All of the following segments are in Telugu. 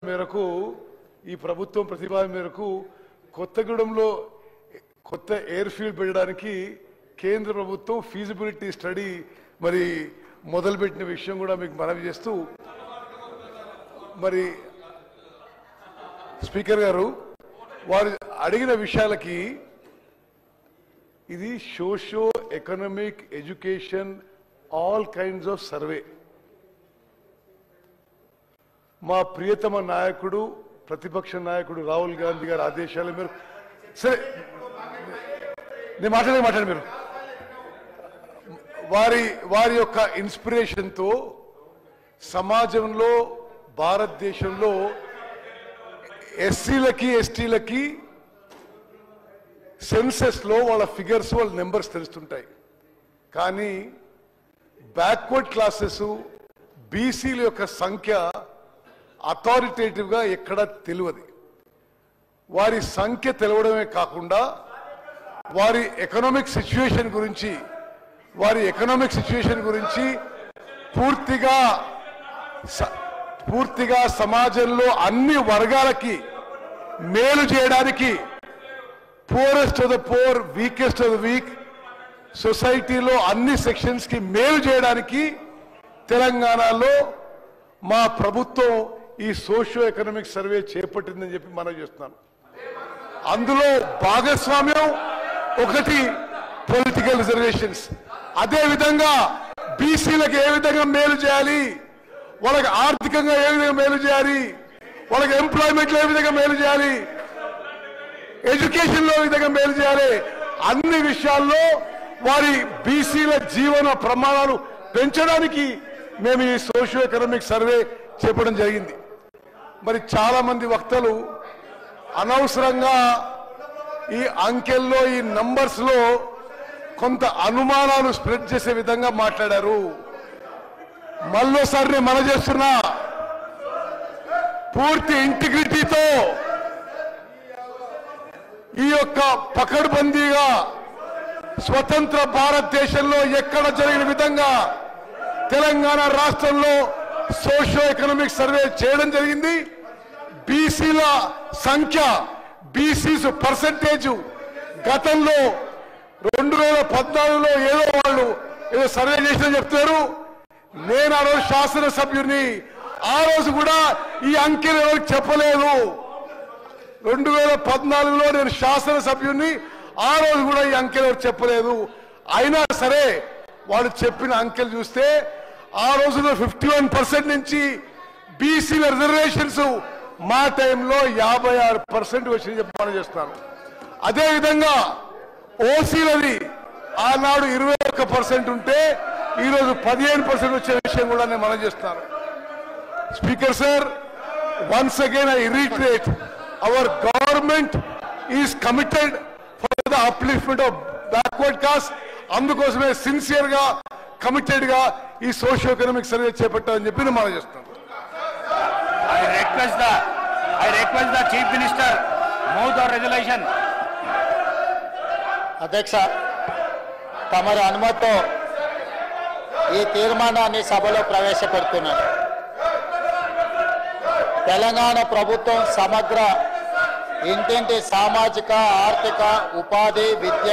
మేరకు ఈ ప్రభుత్వం ప్రతిపాదన మేరకు కొత్తగూడెంలో కొత్త ఎయిర్ ఫీల్డ్ పెట్టడానికి కేంద్ర ప్రభుత్వం ఫీజిబిలిటీ స్టడీ మరి మొదలుపెట్టిన విషయం కూడా మీకు మనవి చేస్తూ మరి స్పీకర్ గారు వారు అడిగిన విషయాలకి ఇది socio economic education all kinds of survey మా ప్రియతమ నాయకుడు ప్రతిపక్ష నాయకుడు రాహుల్ గాంధీ గారి ఆదేశాల మేరకు సరే నేను మాట్లాడే మీరు వారి యొక్క ఇన్స్పిరేషన్తో సమాజంలో భారతదేశంలో ఎస్సీలకి ఎస్టీలకి సెన్సెస్లో వాళ్ళ ఫిగర్స్ వాళ్ళ నెంబర్స్ తెలుస్తుంటాయి కానీ బ్యాక్వర్డ్ క్లాసెస్ బీసీల యొక్క సంఖ్య అథారిటేటివ్గా ఎక్కడ తెలియదు వారి సంఖ్య తెలవడమే కాకుండా వారి ఎకనామిక్ సిచ్యువేషన్ గురించి పూర్తిగా సమాజంలో అన్ని వర్గాలకి మేలు చేయడానికి poorest of the poor weakest of the week సొసైటీలో అన్ని సెక్షన్స్ కి మేలు చేయడానికి తెలంగాణలో మా ప్రభుత్వం ఈ సోషియో ఎకనామిక్ సర్వే చేపట్టిందని చెప్పి మనం చేస్తున్నాను అందులో భాగస్వామ్యం ఒకటి పొలిటికల్ రిజర్వేషన్స్ అదే విధంగా బీసీలకు ఏ విధంగా మేలు చేయాలి వాళ్ళకి ఆర్థికంగా ఏ విధంగా మేలు చేయాలి వాళ్ళకి ఎంప్లాయ్మెంట్ లో ఏ విధంగా మేలు చేయాలి ఎడ్యుకేషన్ లో ఏ విధంగా మేలు చేయాలి అన్ని విషయాల్లో వారి బీసీల జీవన ప్రమాణాలు పెంచడానికి మేము ఈ సోషియో ఎకనామిక్ సర్వే చేపట్టడం జరిగింది మరి చాలా మంది వక్తలు అనవసరంగా ఈ అంకెల్లో ఈ నంబర్స్ లో కొంత అనుమానాలు స్ప్రెడ్ చేసే విధంగా మాట్లాడారు మళ్ళోసారి నేను మనం చేస్తున్నా పూర్తి ఇంటిగ్రిటీతో ఈ యొక్క పకడ్బందీగా స్వతంత్ర భారతదేశంలో ఎక్కడ జరిగిన విధంగా తెలంగాణ రాష్ట్రంలో సోషియో ఎకనామిక్ సర్వే చేయడం జరిగింది బీసీల సంఖ్య బీసీస్ పర్సంటేజ్ గతంలో 2014లో వాళ్ళు ఏదో సర్వే చేసిన చెప్తారు నేను ఆ రోజు శాసనసభ్యుని ఆ రోజు కూడా ఈ అంకెలు ఎవరికి చెప్పలేదు 2014లో నేను శాసనసభ్యుని ఆ రోజు కూడా ఈ అంకెలు ఎవరికి చెప్పలేదు అయినా సరే వాళ్ళు చెప్పిన అంకెలు చూస్తే ఆ రోజులో 51% నుంచి బీసీల రిజర్వేషన్స్ మా టైంలో 56% వచ్చి చెప్పమని చేస్తాను అదేవిధంగా ఓసీలది ఆనాడు 21% ఉంటే ఈరోజు 15% వచ్చే విషయం కూడా నేను మనం చేస్తాను speaker sir once again I retreat our government is committed for the upliftment of backward cost అందుకోసమే సిన్సియర్ గా కమిటెడ్ గా ఈ సోషియో ఎకనామిక్ సర్వే చేపట్టాలని చెప్పి నేను మనం చేస్తాను I request the Chief Minister move the resolution. అధ్యక్ష తమరి అనుమతితో ఈ తీర్మానాన్ని సభలో ప్రవేశపెడుతున్నాను తెలంగాణ ప్రభుత్వం సమగ్ర ఇంటింటి సామాజిక ఆర్థిక ఉపాధి విద్య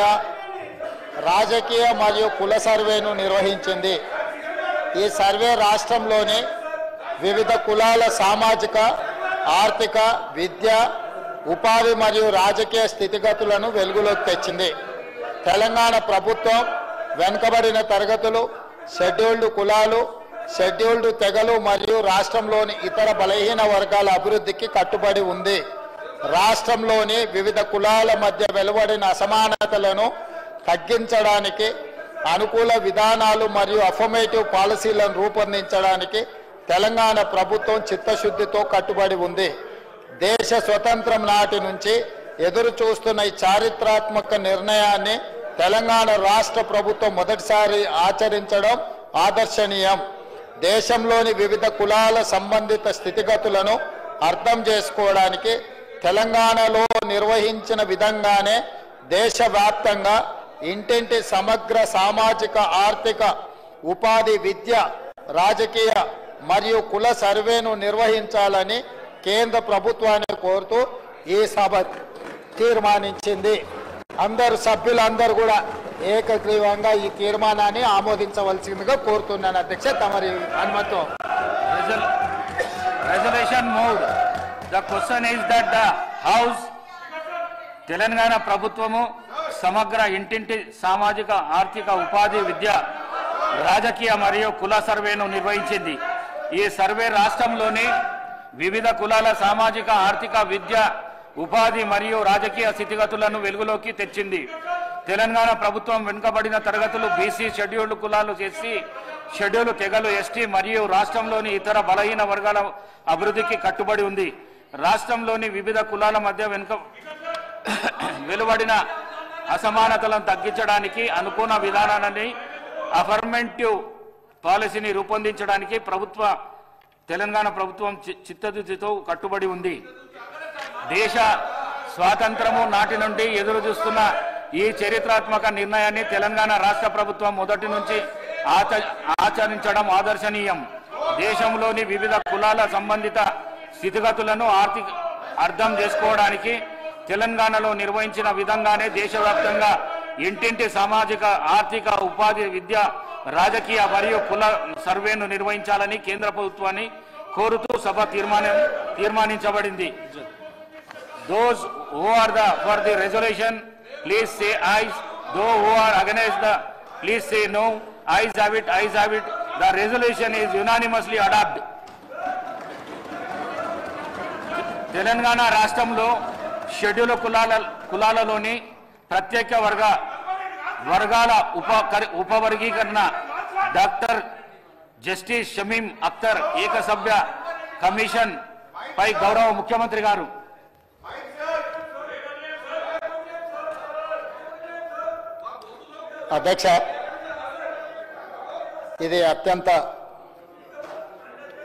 రాజకీయ మరియు కుల సర్వేను నిర్వహించింది ఈ సర్వే రాష్ట్రంలోని వివిధ కులాల సామాజిక ఆర్థిక విద్య ఉపాధి మరియు రాజకీయ స్థితిగతులను వెలుగులోకి తెచ్చింది తెలంగాణ ప్రభుత్వం వెనుకబడిన తరగతులు షెడ్యూల్డ్ కులాలు షెడ్యూల్డ్ తెగలు మరియు రాష్ట్రంలోని ఇతర బలహీన వర్గాల అభివృద్ధికి కట్టుబడి ఉంది రాష్ట్రంలోని వివిధ కులాల మధ్య వెలువడిన అసమానతలను తగ్గించడానికి అనుకూల విధానాలు మరియు అఫర్మేటివ్ పాలసీలను రూపొందించడానికి తెలంగాణ ప్రభుత్వం చిత్తశుద్ధితో కట్టుబడి ఉంది దేశ స్వతంత్రం నాటి నుంచి ఎదురు చూస్తున్న ఈ చారిత్రాత్మక నిర్ణయాన్ని తెలంగాణ రాష్ట్ర ప్రభుత్వం మొదటిసారి ఆచరించడం ఆదర్శనీయం దేశంలోని వివిధ కులాల సంబంధిత స్థితిగతులను అర్థం చేసుకోవడానికి తెలంగాణలో నిర్వహించిన విధంగానే దేశవ్యాప్తంగా ఇంటింటి సమగ్ర సామాజిక ఆర్థిక ఉపాధి విద్య రాజకీయ మరియు కుల సర్వేను నిర్వహించాలని కేంద్ర ప్రభుత్వాన్ని కోరుతూ ఈ సభ తీర్మానించింది. అందరు సభ్యులందరూ కూడా ఏకగ్రీవంగా ఈ తీర్మానాన్ని ఆమోదించవలసిందిగా కోరుతున్నాను అధ్యక్ష, తమరి అనుమతితో. Resolution moved. The question is that the House Telangana ప్రభుత్వము సమగ్ర ఇంటింటి సామాజిక ఆర్థిక ఉపాధి విద్య రాజకీయ మరియు కుల సర్వేను నిర్వహించింది. ఈ సర్వే రాష్ట్రంలోని వివిధ కులాల సామాజిక ఆర్థిక విద్య ఉపాధి మరియు రాజకీయ స్థితిగతులను వెలుగులోకి తెచ్చింది. తెలంగాణ ప్రభుత్వం వెనుకబడిన తరగతులు బీసీ, షెడ్యూల్డ్ కులాలు, ఎస్సీ, షెడ్యూల్ తెగలు, ఎస్టీ మరియు రాష్ట్రంలోని ఇతర బలహీన వర్గాల అభివృద్ధికి కట్టుబడి ఉంది. రాష్ట్రంలోని వివిధ కులాల మధ్య వెలువడిన అసమానతలను తగ్గించడానికి అనుకూల విధానాన్ని అఫర్మేటివ్ పాలసీని రూపొందించడానికి తెలంగాణ ప్రభుత్వం చిత్తశుద్ధితో కట్టుబడి ఉంది. దేశ స్వాతంత్రము నాటి నుండి ఎదురు చూస్తున్న ఈ చరిత్రాత్మక నిర్ణయాన్ని తెలంగాణ రాష్ట్ర ప్రభుత్వం మొదటి నుంచి ఆచరించడం ఆదర్శనీయం. దేశంలోని వివిధ కులాల సంబంధిత స్థితిగతులను అర్థం చేసుకోవడానికి తెలంగాణలో నిర్వహించిన విధంగానే దేశవ్యాప్తంగా ఇంటింటి సామాజిక ఆర్థిక ఉపాధి విద్య రాజకీయ మరియు కుల సర్వేను నిర్వహించాలని కేంద్ర ప్రభుత్వాన్ని కోరుతూ సభ తీర్మానించబడింది. Those who are for the resolution, please say ayes. Those who are against please say no. Ayes have it. Ayes have it. The resolution is unanimously adopted. Telangana రాష్ట్రంలో షెడ్యూల్ కులాలలోని ప్రత్యేక వర్గాల ఉపవర్గీకరణ డాక్టర్ జస్టిస్ షమీం అఖ్తర్ ఏకసభ్య కమిషన్ పై గౌరవ ముఖ్యమంత్రి గారు అధ్యక్ష, ఇది అత్యంత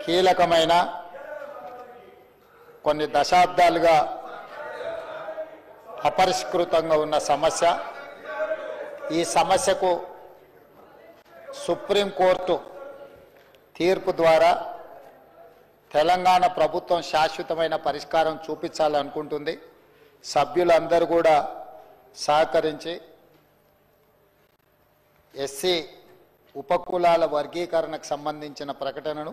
కీలకమైన కొన్ని దశాబ్దాలుగా అపరిష్కృతంగా ఉన్న సమస్య. ఈ సమస్యకు సుప్రీంకోర్టు తీర్పు ద్వారా తెలంగాణ ప్రభుత్వం శాశ్వతమైన పరిష్కారం చూపించాలనుకుంటుంది. సభ్యులందరూ కూడా సహకరించి ఎస్సీ ఉపకులాల వర్గీకరణకు సంబంధించిన ప్రకటనను,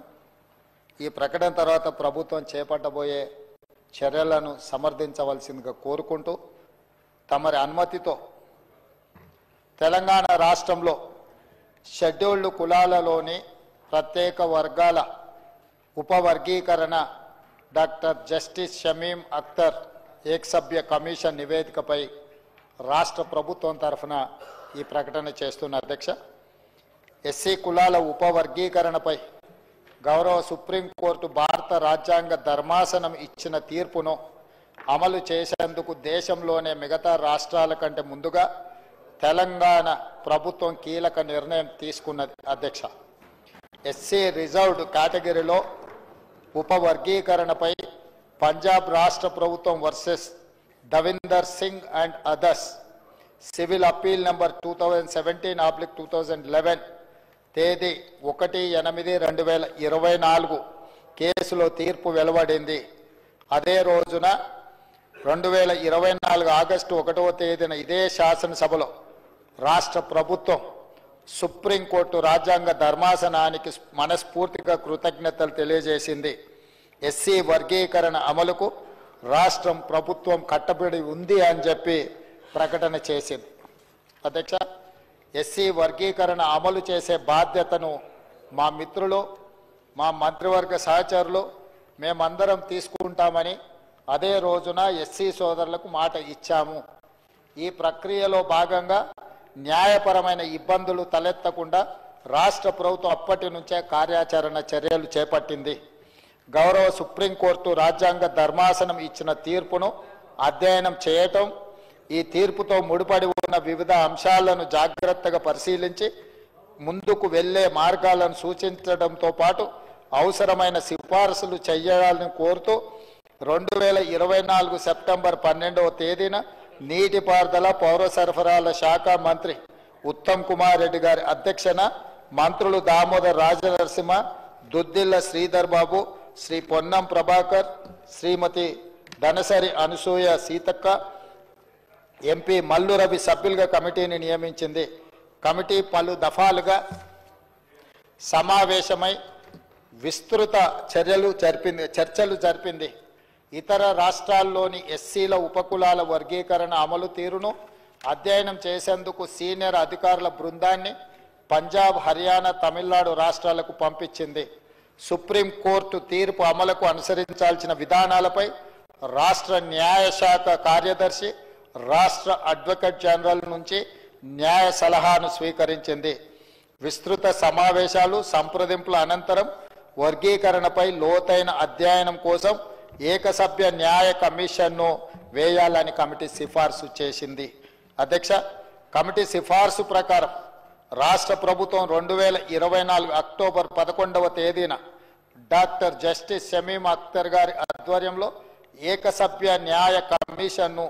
ఈ ప్రకటన తర్వాత ప్రభుత్వం చేపట్టబోయే చర్యలను సమర్థించవలసిందిగా కోరుకుంటూ తమరి అనుమతితో తెలంగాణ రాష్ట్రంలో షెడ్యూల్డ్ కులాలలోని ప్రత్యేక వర్గాల ఉపవర్గీకరణ డాక్టర్ జస్టిస్ షమీం అఖ్తర్ ఏకసభ్య కమిషన్ నివేదికపై రాష్ట్ర ప్రభుత్వం తరఫున ఈ ప్రకటన చేస్తున్న అధ్యక్ష. ఎస్సీ కులాల ఉపవర్గీకరణపై గౌరవ సుప్రీంకోర్టు భారత రాజ్యాంగ ధర్మాసనం ఇచ్చిన తీర్పును అమలు చేసేందుకు దేశంలోనే మిగతా రాష్ట్రాల కంటే ముందుగా తెలంగాణ ప్రభుత్వం కీలక నిర్ణయం తీసుకున్నది అధ్యక్ష. ఎస్సీ రిజర్వ్డ్ కేటగిరీలో ఉపవర్గీకరణపై పంజాబ్ రాష్ట్ర ప్రభుత్వం versus Davinder Singh and others civil appeal number 2017/2011 తేదీ 1/8/2024 కేసులో తీర్పు వెలువడింది. అదే రోజున 2024 ఆగస్టు 1వ తేదీన ఇదే శాసనసభలో రాష్ట్ర ప్రభుత్వం సుప్రీంకోర్టు రాజ్యాంగ ధర్మాసనానికి మనస్ఫూర్తిగా కృతజ్ఞతలు తెలియజేసింది. ఎస్సీ వర్గీకరణ అమలుకు రాష్ట్రం ప్రభుత్వం కట్టబడి ఉంది అని చెప్పి ప్రకటన చేసింది. అధ్యక్ష, ఎస్సీ వర్గీకరణ అమలు చేసే బాధ్యతను మా మిత్రులు, మా మంత్రివర్గ సహచరులు మేమందరం తీసుకుంటామని అదే రోజున ఎస్సీ సోదరులకు మాట ఇచ్చాము. ఈ ప్రక్రియలో భాగంగా న్యాయపరమైన ఇబ్బందులు తలెత్తకుండా రాష్ట్ర ప్రభుత్వం అప్పటి నుంచే కార్యాచరణ చర్యలు చేపట్టింది. గౌరవ సుప్రీంకోర్టు రాజ్యాంగ ధర్మాసనం ఇచ్చిన తీర్పును అధ్యయనం చేయటం, ఈ తీర్పుతో ముడిపడి ఉన్న వివిధ అంశాలను జాగ్రత్తగా పరిశీలించి ముందుకు వెళ్లే మార్గాలను సూచించడంతో పాటు అవసరమైన సిఫారసులు చేయాలని కోరుతూ 2024 సెప్టెంబర్ 12వ తేదీన నీటిపారుదల పౌర సరఫరాల శాఖ మంత్రి ఉత్తమ్ కుమార్ రెడ్డి గారి అధ్యక్షన మంత్రులు దామోదర్ రాజనరసింహ, దుద్దిల్ల శ్రీధర్ బాబు, శ్రీ పొన్నం ప్రభాకర్, శ్రీమతి ధనసరి అనసూయ సీతక్క, ఎంపీ మల్లు రవి సభ్యులుగా కమిటీని నియమించింది. కమిటీ పలు దఫాలుగా సమావేశమై విస్తృత చర్చలు జరిపింది. ఇతర రాష్ట్రాల్లోని ఎస్సీల ఉపకులాల వర్గీకరణ అమలు తీరును అధ్యయనం చేసేందుకు సీనియర్ అధికారుల బృందాన్ని పంజాబ్, హర్యానా, తమిళనాడు రాష్ట్రాలకు పంపించింది. సుప్రీంకోర్టు తీర్పు అమలుకు అనుసరించాల్సిన విధానాలపై రాష్ట్ర న్యాయశాఖ కార్యదర్శి, రాష్ట్ర అడ్వకేట్ జనరల్ నుంచి న్యాయ సలహాను స్వీకరించింది. విస్తృత సమావేశాలు, సంప్రదింపుల అనంతరం వర్గీకరణపై లోతైన అధ్యయనం కోసం ఏకసభ్య న్యాయ కమిషన్ను వేయాలని కమిటీ సిఫార్సు చేసింది. అధ్యక్ష, కమిటీ సిఫార్సు ప్రకారం రాష్ట్ర ప్రభుత్వం 2024 అక్టోబర్ 11వ తేదీన డాక్టర్ జస్టిస్ షమీం అఖ్తర్ గారి ఆధ్వర్యంలో ఏకసభ్య న్యాయ కమిషన్ను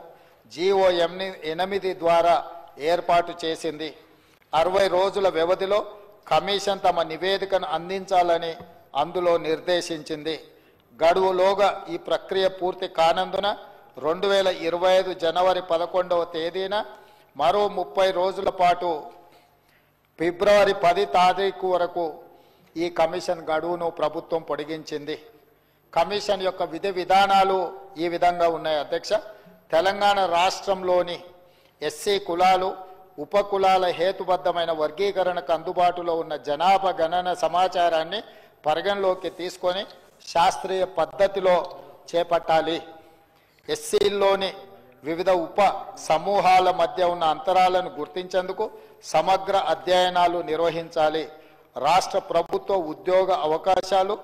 జీవో 8 ద్వారా ఏర్పాటు చేసింది. 60 రోజుల వ్యవధిలో కమిషన్ తమ నివేదికను అందించాలని అందులో నిర్దేశించింది. గడువులోగా ఈ ప్రక్రియ పూర్తి కానందున 2025 జనవరి 11వ తేదీన మరో 30 రోజుల పాటు ఫిబ్రవరి 10 తారీఖు వరకు ఈ కమిషన్ గడువును ప్రభుత్వం పొడిగించింది. కమిషన్ యొక్క విధి విధానాలు ఈ విధంగా ఉన్నాయి. అధ్యక్ష, తెలంగాణ రాష్ట్రంలోని ఎస్సీ కులాలు, ఉపకులాల హేతుబద్ధమైన వర్గీకరణకు అందుబాటులో ఉన్న జనాభా గణన సమాచారాన్ని పరిగణలోకి తీసుకొని శాస్త్రీయ పద్ధతిలో చేపట్టాలి. ఎస్సీల్లోని వివిధ ఉప సమూహాల మధ్య ఉన్న అంతరాలను గుర్తించేందుకు సమగ్ర అధ్యయనాలు నిర్వహించాలి. రాష్ట్ర ప్రభుత్వ ఉద్యోగ అవకాశాలు,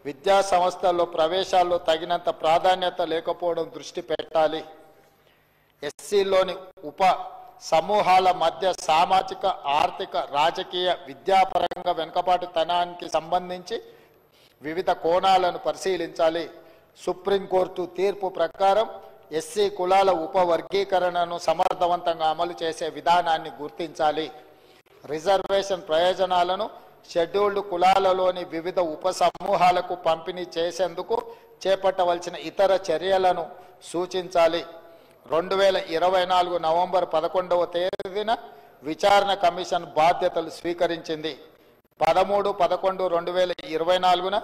విద్యా సంస్థల్లో ప్రవేశాల్లో తగినంత ప్రాధాన్యత లేకపోవడం దృష్టి పెట్టాలి. ఎస్సీలోని ఉప సమూహాల మధ్య సామాజిక, ఆర్థిక, రాజకీయ, విద్యాపరంగా వెనుకబాటుతనానికి సంబంధించి వివిధ కోణాలను పరిశీలించాలి. సుప్రీంకోర్టు తీర్పు ప్రకారం ఎస్సీ కులాల ఉపవర్గీకరణను సమర్థవంతంగా అమలు చేసే విధానాన్ని గుర్తించాలి. రిజర్వేషన్ ప్రయోజనాలను షెడ్యూల్డ్ కులాలలోని వివిధ ఉప సమూహాలకు పంపిణీ చేసేందుకు చేపట్టవలసిన ఇతర చర్యలను సూచించాలి. 2024 నవంబర్ 11వ తేదీన విచారణ కమిషన్ బాధ్యతలు స్వీకరించింది. 13/11/2024న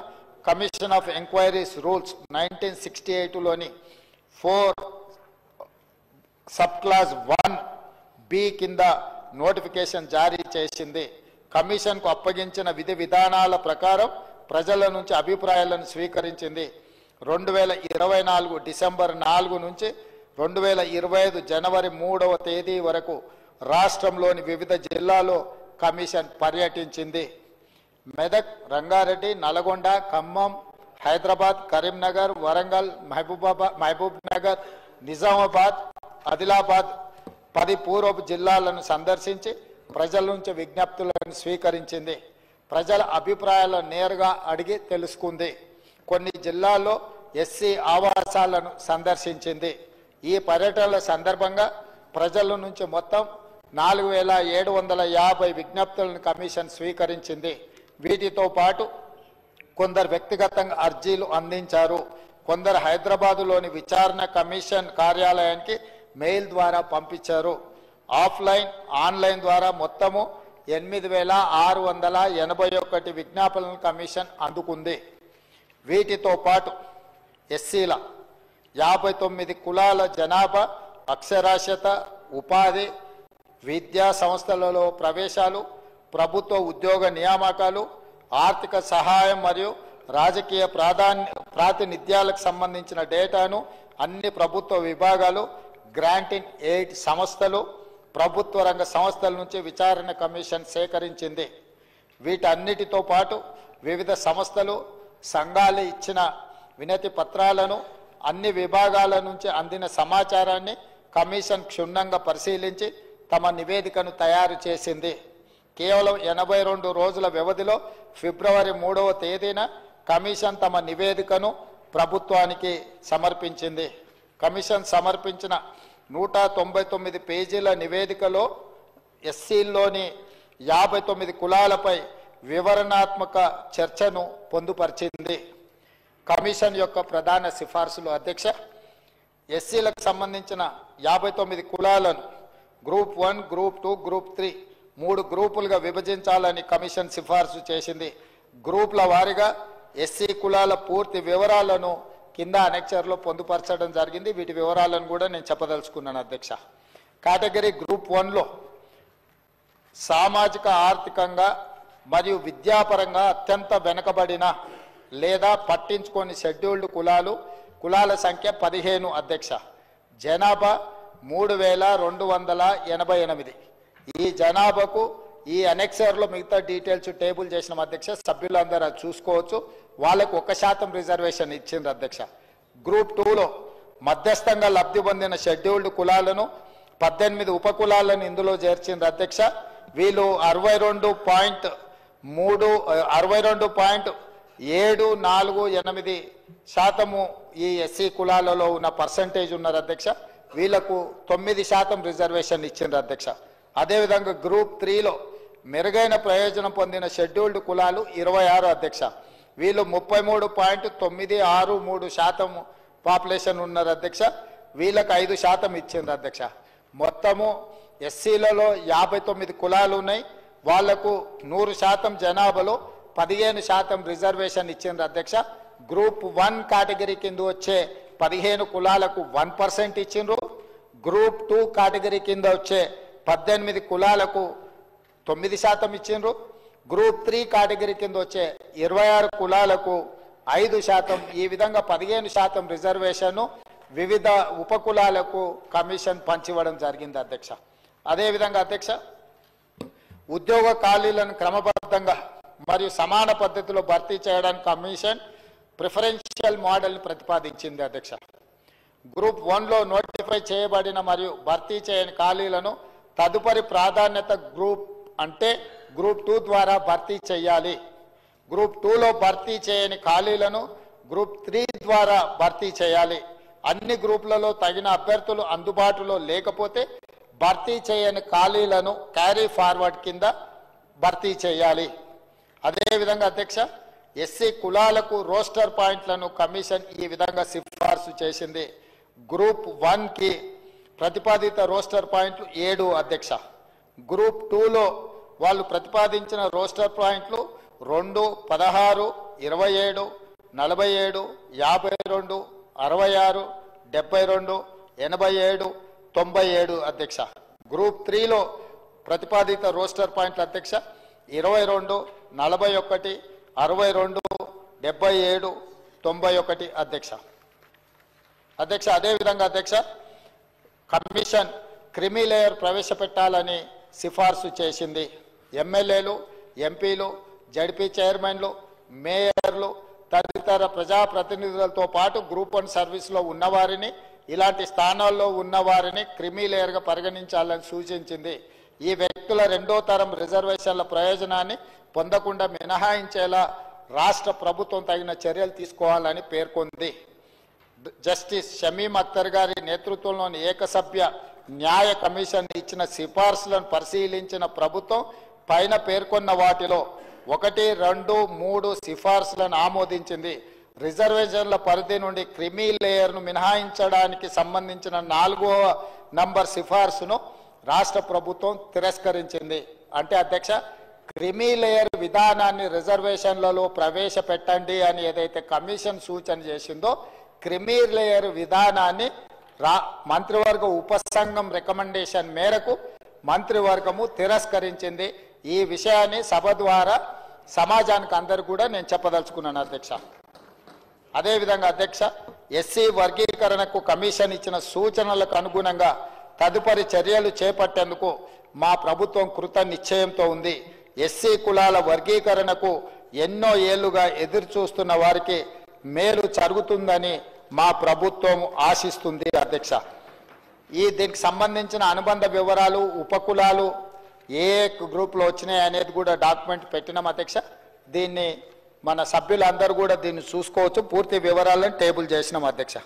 కమిషన్ ఆఫ్ ఎంక్వైరీస్ రూల్స్ 1968లోని 4 సబ్ క్లాస్ 1B కింద నోటిఫికేషన్ జారీ చేసింది. కమిషన్కు అప్పగించిన విధి విధానాల ప్రకారం ప్రజల నుంచి అభిప్రాయాలను స్వీకరించింది. 2024 డిసెంబర్ 4 నుంచి 2025 జనవరి 3వ తేదీ వరకు రాష్ట్రంలోని వివిధ జిల్లాల్లో కమిషన్ పర్యటించింది. మెదక్, రంగారెడ్డి, నల్గొండ, ఖమ్మం, హైదరాబాద్, కరీంనగర్, వరంగల్, మహబూబ్ నగర్, నిజామాబాద్, ఆదిలాబాద్ 10 పూర్వపు జిల్లాలను సందర్శించి ప్రజల నుంచి విజ్ఞప్తులను స్వీకరించింది. ప్రజల అభిప్రాయాలను నేరుగా అడిగి తెలుసుకుంది. కొన్ని జిల్లాల్లో ఎస్సీ ఆవాసాలను సందర్శించింది. ఈ పర్యటనల సందర్భంగా ప్రజల నుంచి మొత్తం 4750 విజ్ఞప్తులను కమిషన్ స్వీకరించింది. వీటితో పాటు కొందరు వ్యక్తిగతంగా అర్జీలు అందించారు. కొందరు హైదరాబాదులోని విచారణ కమిషన్ కార్యాలయానికి మెయిల్ ద్వారా పంపించారు. ఆఫ్లైన్, ఆన్లైన్ ద్వారా మొత్తము 8681 విజ్ఞాపనలను కమిషన్ అందుకుంది. వీటితో పాటు ఎస్సీల 59 కులాల జనాభా, అక్షరాస్యత, ఉపాధి, విద్యా సంస్థలలో ప్రవేశాలు, ప్రభుత్వ ఉద్యోగ నియామకాలు, ఆర్థిక సహాయం మరియు రాజకీయ ప్రాతినిధ్యాలకు సంబంధించిన డేటాను అన్ని ప్రభుత్వ విభాగాలు, గ్రాంటింగ్ ఎయిడ్ సంస్థలు, ప్రభుత్వ రంగ సంస్థల నుంచి విచారణ కమిషన్ సేకరించింది. వీటన్నిటితో పాటు వివిధ సంస్థలు, సంఘాలు ఇచ్చిన వినతి పత్రాలను, అన్ని విభాగాల నుంచి అందిన సమాచారాన్ని కమిషన్ క్షుణ్ణంగా పరిశీలించి తమ నివేదికను తయారు చేసింది. కేవలం 82 రోజుల వ్యవధిలో ఫిబ్రవరి 3వ తేదీన కమిషన్ తమ నివేదికను ప్రభుత్వానికి సమర్పించింది. కమిషన్ సమర్పించిన 199 పేజీల నివేదికలో ఎస్సీల్లోని 59 కులాలపై వివరణాత్మక చర్చను పొందుపరిచింది. కమిషన్ యొక్క ప్రధాన సిఫార్సులు అధ్యక్ష, ఎస్సీలకు సంబంధించిన 59 కులాలను గ్రూప్ 1, గ్రూప్ 2, గ్రూప్ 3 3 గ్రూపులుగా విభజించాలని కమిషన్ సిఫార్సు చేసింది. గ్రూపుల వారీగా ఎస్సీ కులాల పూర్తి వివరాలను కింద అనెక్చర్లో పొందుపరచడం జరిగింది. వీటి వివరాలను కూడా నేను చెప్పదలుచుకున్నాను అధ్యక్ష. కేటగిరీ గ్రూప్ 1లో సామాజిక ఆర్థికంగా మరియు విద్యాపరంగా అత్యంత వెనుకబడిన లేదా పట్టించుకొని షెడ్యూల్డ్ కులాల సంఖ్య 15 అధ్యక్ష. జనాభా 3288. ఈ జనాభాకు ఈ అనెక్సర్లో మిగతా డీటెయిల్స్ టేబుల్ చేసిన అధ్యక్ష, సభ్యులందరూ అది చూసుకోవచ్చు. వాళ్ళకు 1% రిజర్వేషన్ ఇచ్చింది అధ్యక్ష. గ్రూప్ 2లో మధ్యస్థంగా లబ్ధి పొందిన షెడ్యూల్డ్ కులాలను 18 ఉపకులాలను ఇందులో చేర్చింది అధ్యక్ష. వీళ్ళు 62.748% ఈ ఎస్సీ కులాలలో ఉన్న పర్సంటేజ్ ఉన్నారు అధ్యక్ష. వీళ్లకు 9% రిజర్వేషన్ ఇచ్చిండ్రు అధ్యక్ష. అదేవిధంగా గ్రూప్ 3లో మెరుగైన ప్రయోజనం పొందిన షెడ్యూల్డ్ కులాలు 26 అధ్యక్ష. వీళ్ళు 33.963% పాపులేషన్ ఉన్నారు అధ్యక్ష. వీళ్ళకు 5% ఇచ్చిండ్రు అధ్యక్ష. మొత్తము ఎస్సీలలో 59 కులాలు ఉన్నాయి. వాళ్లకు 100% జనాభాలో 15% రిజర్వేషన్ ఇచ్చిండ్రు అధ్యక్ష. గ్రూప్ 1 కేటగిరీ కింద వచ్చే 15 కులాలకు 1% ఇచ్చిండ్రు. గ్రూప్ 2 కేటగిరీ కింద వచ్చే 18 కులాలకు 9% ఇచ్చిండ్రు. గ్రూప్ 3 కేటగిరీ కింద వచ్చే 26 కులాలకు 5%. ఈ విధంగా 15% రిజర్వేషన్ వివిధ ఉపకులాలకు కమిషన్ పంచివ్వడం జరిగింది అధ్యక్ష. అదేవిధంగా అధ్యక్ష, ఉద్యోగ ఖాళీలను క్రమబద్ధంగా మరియు సమాన పద్ధతిలో భర్తీ చేయడానికి కమిషన్ ప్రిఫరెన్షియల్ మోడల్ని ప్రతిపాదించింది అధ్యక్ష. గ్రూప్ 1లో నోటిఫై చేయబడిన మరియు భర్తీ చేయని ఖాళీలను తదుపరి ప్రాధాన్యత గ్రూప్ అంటే గ్రూప్ 2 ద్వారా భర్తీ చేయాలి. గ్రూప్ 2లో భర్తీ చేయని ఖాళీలను గ్రూప్ 3 ద్వారా భర్తీ చేయాలి. అన్ని గ్రూపులలో తగిన అభ్యర్థులు అందుబాటులో లేకపోతే భర్తీ చేయని ఖాళీలను క్యారీ ఫార్వర్డ్ కింద భర్తీ చేయాలి. అదేవిధంగా అధ్యక్ష, ఎస్సీ కులాలకు రోస్టర్ పాయింట్లను కమిషన్ ఈ విధంగా సిఫార్సు చేసింది. గ్రూప్ 1కి ప్రతిపాదిత రోస్టర్ పాయింట్లు 7 అధ్యక్ష. గ్రూప్ 2లో వాళ్ళు ప్రతిపాదించిన రోస్టర్ పాయింట్లు 2, 16, 27, 47, 52, 66, 72, 87, 97 అధ్యక్ష. గ్రూప్ 3లో ప్రతిపాదిత రోస్టర్ పాయింట్లు అధ్యక్ష 22, 41, 62, 77, 91 అధ్యక్ష. అదేవిధంగా అధ్యక్ష, కమిషన్ క్రిమి లేయర్ ప్రవేశపెట్టాలని సిఫార్సు చేసింది. ఎమ్మెల్యేలు, ఎంపీలు, జడ్పీ చైర్మన్లు, మేయర్లు తదితర ప్రజాప్రతినిధులతో పాటు గ్రూప్ 1 సర్వీస్లో ఉన్నవారిని, ఇలాంటి స్థానాల్లో ఉన్నవారిని క్రిమి లేయర్గా పరిగణించాలని సూచించింది. ఈ వ్యక్తుల 2వ తరం రిజర్వేషన్ల ప్రయోజనాన్ని పొందకుండా మినహాయించేలా రాష్ట్ర ప్రభుత్వం తగిన చర్యలు తీసుకోవాలని పేర్కొంది. జస్టిస్ షమీం అఖ్తర్ గారి నేతృత్వంలోని ఏకసభ్య న్యాయ కమిషన్ ఇచ్చిన సిఫార్సులను పరిశీలించిన ప్రభుత్వం పైన పేర్కొన్న వాటిలో 1, 2, 3 సిఫార్సులను ఆమోదించింది. రిజర్వేషన్ల పరిధి నుండి క్రిమి లేయర్ను మినహాయించడానికి సంబంధించిన 4వ నంబర్ సిఫార్సును రాష్ట్ర ప్రభుత్వం తిరస్కరించింది. అంటే అధ్యక్ష, క్రిమి లేయర్ విధానాన్ని రిజర్వేషన్లలో ప్రవేశపెట్టండి అని ఏదైతే కమిషన్ సూచన చేసిందో, క్రిమి లేయర్ విధానాన్ని మంత్రివర్గ ఉపసంఘం రికమెండేషన్ మేరకు మంత్రివర్గము తిరస్కరించింది. ఈ విషయాన్ని సభ ద్వారా సమాజానికి అందరూ కూడా నేను చెప్పదలుచుకున్నాను అధ్యక్ష. అదేవిధంగా అధ్యక్ష, ఎస్సీ వర్గీకరణకు కమిషన్ ఇచ్చిన సూచనలకు అనుగుణంగా తదుపరి చర్యలు చేపట్టేందుకు మా ప్రభుత్వం కృత నిశ్చయంతో ఉంది. ఎస్సీ కులాల వర్గీకరణకు ఎన్నో ఏళ్లుగా ఎదురు చూస్తున్న వారికి మేలు జరుగుతుందని మా ప్రభుత్వం ఆశిస్తుంది అధ్యక్ష. దీనికి సంబంధించిన అనుబంధ వివరాలు, ఉపకులాలు ఏ గ్రూప్లో వచ్చినాయి అనేది కూడా డాక్యుమెంట్ పెట్టినాం అధ్యక్ష. దీన్ని మన సభ్యులందరూ కూడా దీన్ని చూసుకోవచ్చు. పూర్తి వివరాలను టేబుల్ చేసినాం అధ్యక్ష.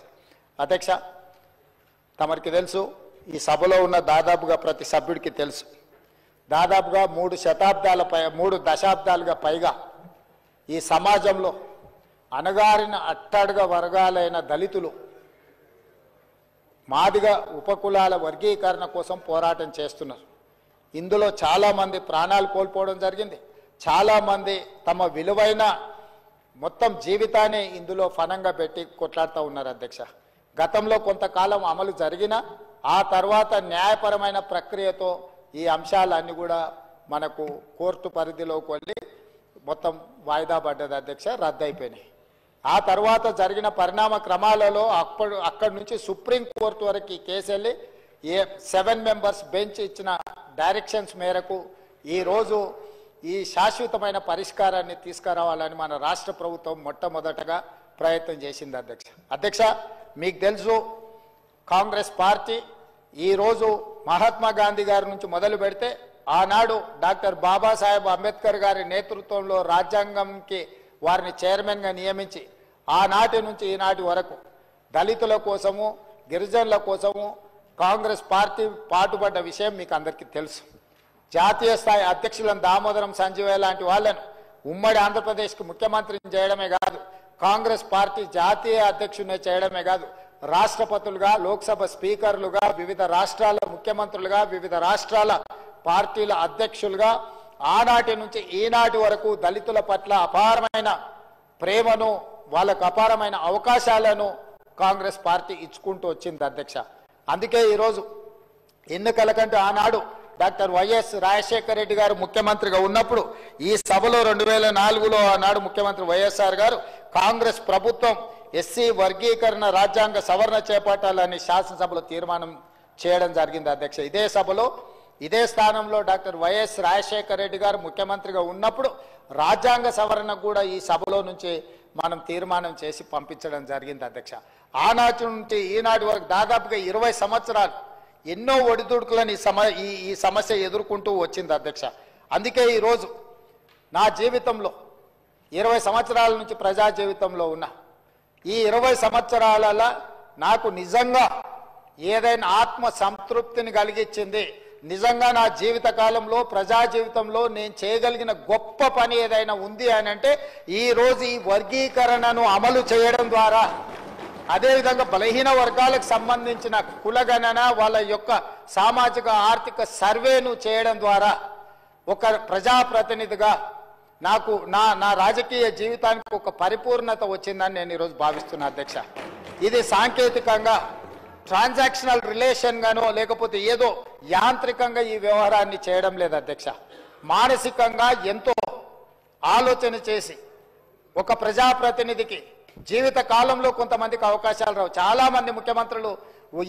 తమరికి తెలుసు, ఈ సభలో ఉన్న దాదాపుగా ప్రతి సభ్యుడికి తెలుసు, దాదాపుగా 3 దశాబ్దాలుగా పైగా ఈ సమాజంలో అణగారిన అట్టడుగ వర్గాలైన దళితులు, మాదిగ ఉపకులాల వర్గీకరణ కోసం పోరాటం చేస్తున్నారు. ఇందులో చాలామంది ప్రాణాలు కోల్పోవడం జరిగింది. చాలామంది తమ విలువైన మొత్తం జీవితాన్ని ఇందులో ఫనంగా పెట్టి కొట్లాడుతూ ఉన్నారు అధ్యక్ష. గతంలో కొంతకాలం అమలు జరిగిన ఆ తర్వాత న్యాయపరమైన ప్రక్రియతో ఈ అంశాలన్నీ కూడా మనకు కోర్టు పరిధిలోకి వెళ్ళి మొత్తం వాయిదా పడ్డది అధ్యక్ష, రద్దయిపోయినాయి. ఆ తర్వాత జరిగిన పరిణామ క్రమాలలో అక్కడి నుంచి సుప్రీంకోర్టు వరకు ఈ కేసు వెళ్ళి 7 మెంబర్స్ బెంచ్ ఇచ్చిన డైరెక్షన్స్ మేరకు ఈరోజు ఈ శాశ్వతమైన పరిష్కారాన్ని తీసుకురావాలని మన రాష్ట్ర ప్రభుత్వం మొట్టమొదటగా ప్రయత్నం చేసింది అధ్యక్ష. మీకు తెలుసు, కాంగ్రెస్ పార్టీ ఈరోజు మహాత్మా గాంధీ గారి నుంచి మొదలు పెడితే ఆనాడు డాక్టర్ బాబాసాహెబ్ అంబేద్కర్ గారి నేతృత్వంలో రాజ్యాంగంకి వారిని చైర్మన్గా నియమించి ఆనాటి నుంచి ఈనాటి వరకు దళితుల కోసము, గిరిజనుల కోసము కాంగ్రెస్ పార్టీ పాటుపడ్డ విషయం మీకు అందరికీ తెలుసు. జాతీయ స్థాయి అధ్యక్షులను దామోదరం సంజీవయ్య లాంటి వాళ్ళను ఉమ్మడి ఆంధ్రప్రదేశ్కి ముఖ్యమంత్రిని చేయడమే కాదు, కాంగ్రెస్ పార్టీ జాతీయ అధ్యక్షుడిని చేయడమే కాదు, రాష్ట్రపతులుగా, లోక్సభ స్పీకర్లుగా, వివిధ రాష్ట్రాల ముఖ్యమంత్రులుగా, వివిధ రాష్ట్రాల పార్టీల అధ్యక్షులుగా ఆనాటి నుంచి ఈనాటి వరకు దళితుల పట్ల అపారమైన ప్రేమను, వాళ్ళకు అపారమైన అవకాశాలను కాంగ్రెస్ పార్టీ ఇచ్చుకుంటూ వచ్చింది అధ్యక్ష. అందుకే ఈరోజు ఎన్నికల కంటే ఆనాడు డాక్టర్ వైఎస్ రాజశేఖర రెడ్డి గారు ముఖ్యమంత్రిగా ఉన్నప్పుడు ఈ సభలో 2004లో ఆనాడు ముఖ్యమంత్రి వైఎస్ఆర్ గారు కాంగ్రెస్ ప్రభుత్వం ఎస్సీ వర్గీకరణ రాజ్యాంగ సవరణ చేపట్టాలని శాసనసభలో తీర్మానం చేయడం జరిగింది అధ్యక్ష. ఇదే సభలో ఇదే స్థానంలో డాక్టర్ వైఎస్ రాజశేఖర రెడ్డి గారు ముఖ్యమంత్రిగా ఉన్నప్పుడు రాజ్యాంగ సవరణ కూడా ఈ సభలో నుంచి మనం తీర్మానం చేసి పంపించడం జరిగింది అధ్యక్ష. ఆనాటి నుండి ఈనాటి వరకు దాదాపుగా 20 సంవత్సరాలు ఎన్నో ఒడిదుడుకులను ఈ సమస్య ఎదుర్కొంటూ వచ్చింది అధ్యక్ష. అందుకే ఈరోజు నా జీవితంలో 20 సంవత్సరాల నుంచి ప్రజా జీవితంలో ఉన్న ఈ 20 సంవత్సరాల నాకు నిజంగా ఏదైనా ఆత్మ సంతృప్తిని కలిగించింది, నిజంగా నా జీవిత కాలంలో ప్రజా జీవితంలో నేను చేయగలిగిన గొప్ప పని ఏదైనా ఉంది అని అంటే ఈరోజు ఈ వర్గీకరణను అమలు చేయడం ద్వారా, అదేవిధంగా బలహీన వర్గాలకు సంబంధించిన కులగణన, వాళ్ళ యొక్క సామాజిక ఆర్థిక సర్వేను చేయడం ద్వారా ఒక ప్రజాప్రతినిధిగా నాకు నా రాజకీయ జీవితానికి ఒక పరిపూర్ణత వచ్చిందని నేను ఈరోజు భావిస్తున్నా అధ్యక్ష. ఇది సాంకేతికంగా ట్రాన్సాక్షనల్ రిలేషన్ గానో లేకపోతే ఏదో యాంత్రికంగా ఈ వ్యవహారాన్ని చేయడం లేదు అధ్యక్ష. మానసికంగా ఎంతో ఆలోచన చేసి ఒక ప్రజాప్రతినిధికి జీవిత కాలంలో కొంతమందికి అవకాశాలు రావు. చాలా మంది ముఖ్యమంత్రులు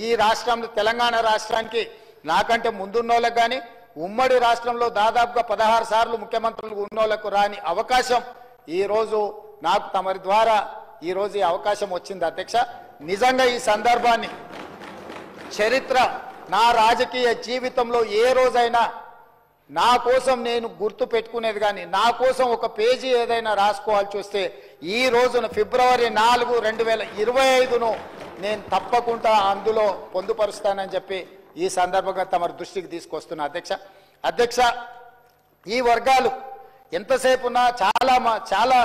ఈ రాష్ట్రంలో, తెలంగాణ రాష్ట్రానికి నాకంటే ముందున్నోళ్ళకి కానీ ఉమ్మడి రాష్ట్రంలో దాదాపుగా 16 సార్లు ముఖ్యమంత్రులు ఉన్నోళ్లకు రాని అవకాశం ఈరోజు నాకు తమరి ద్వారా ఈరోజు ఈ అవకాశం వచ్చింది అధ్యక్ష. నిజంగా ఈ సందర్భాన్ని చరిత్ర నా రాజకీయ జీవితంలో ఏ రోజైనా నా కోసం నేను గుర్తు పెట్టుకునేది కానీ, నా కోసం ఒక పేజీ ఏదైనా రాసుకోవాల్సి వస్తే ఈ రోజున ఫిబ్రవరి 4, 2025ను నేను తప్పకుండా అందులో పొందుపరుస్తానని చెప్పి ఈ సందర్భంగా తమ దృష్టికి తీసుకొస్తున్నా అధ్యక్ష. ఈ వర్గాలు ఎంతసేపు ఉన్నా చాలా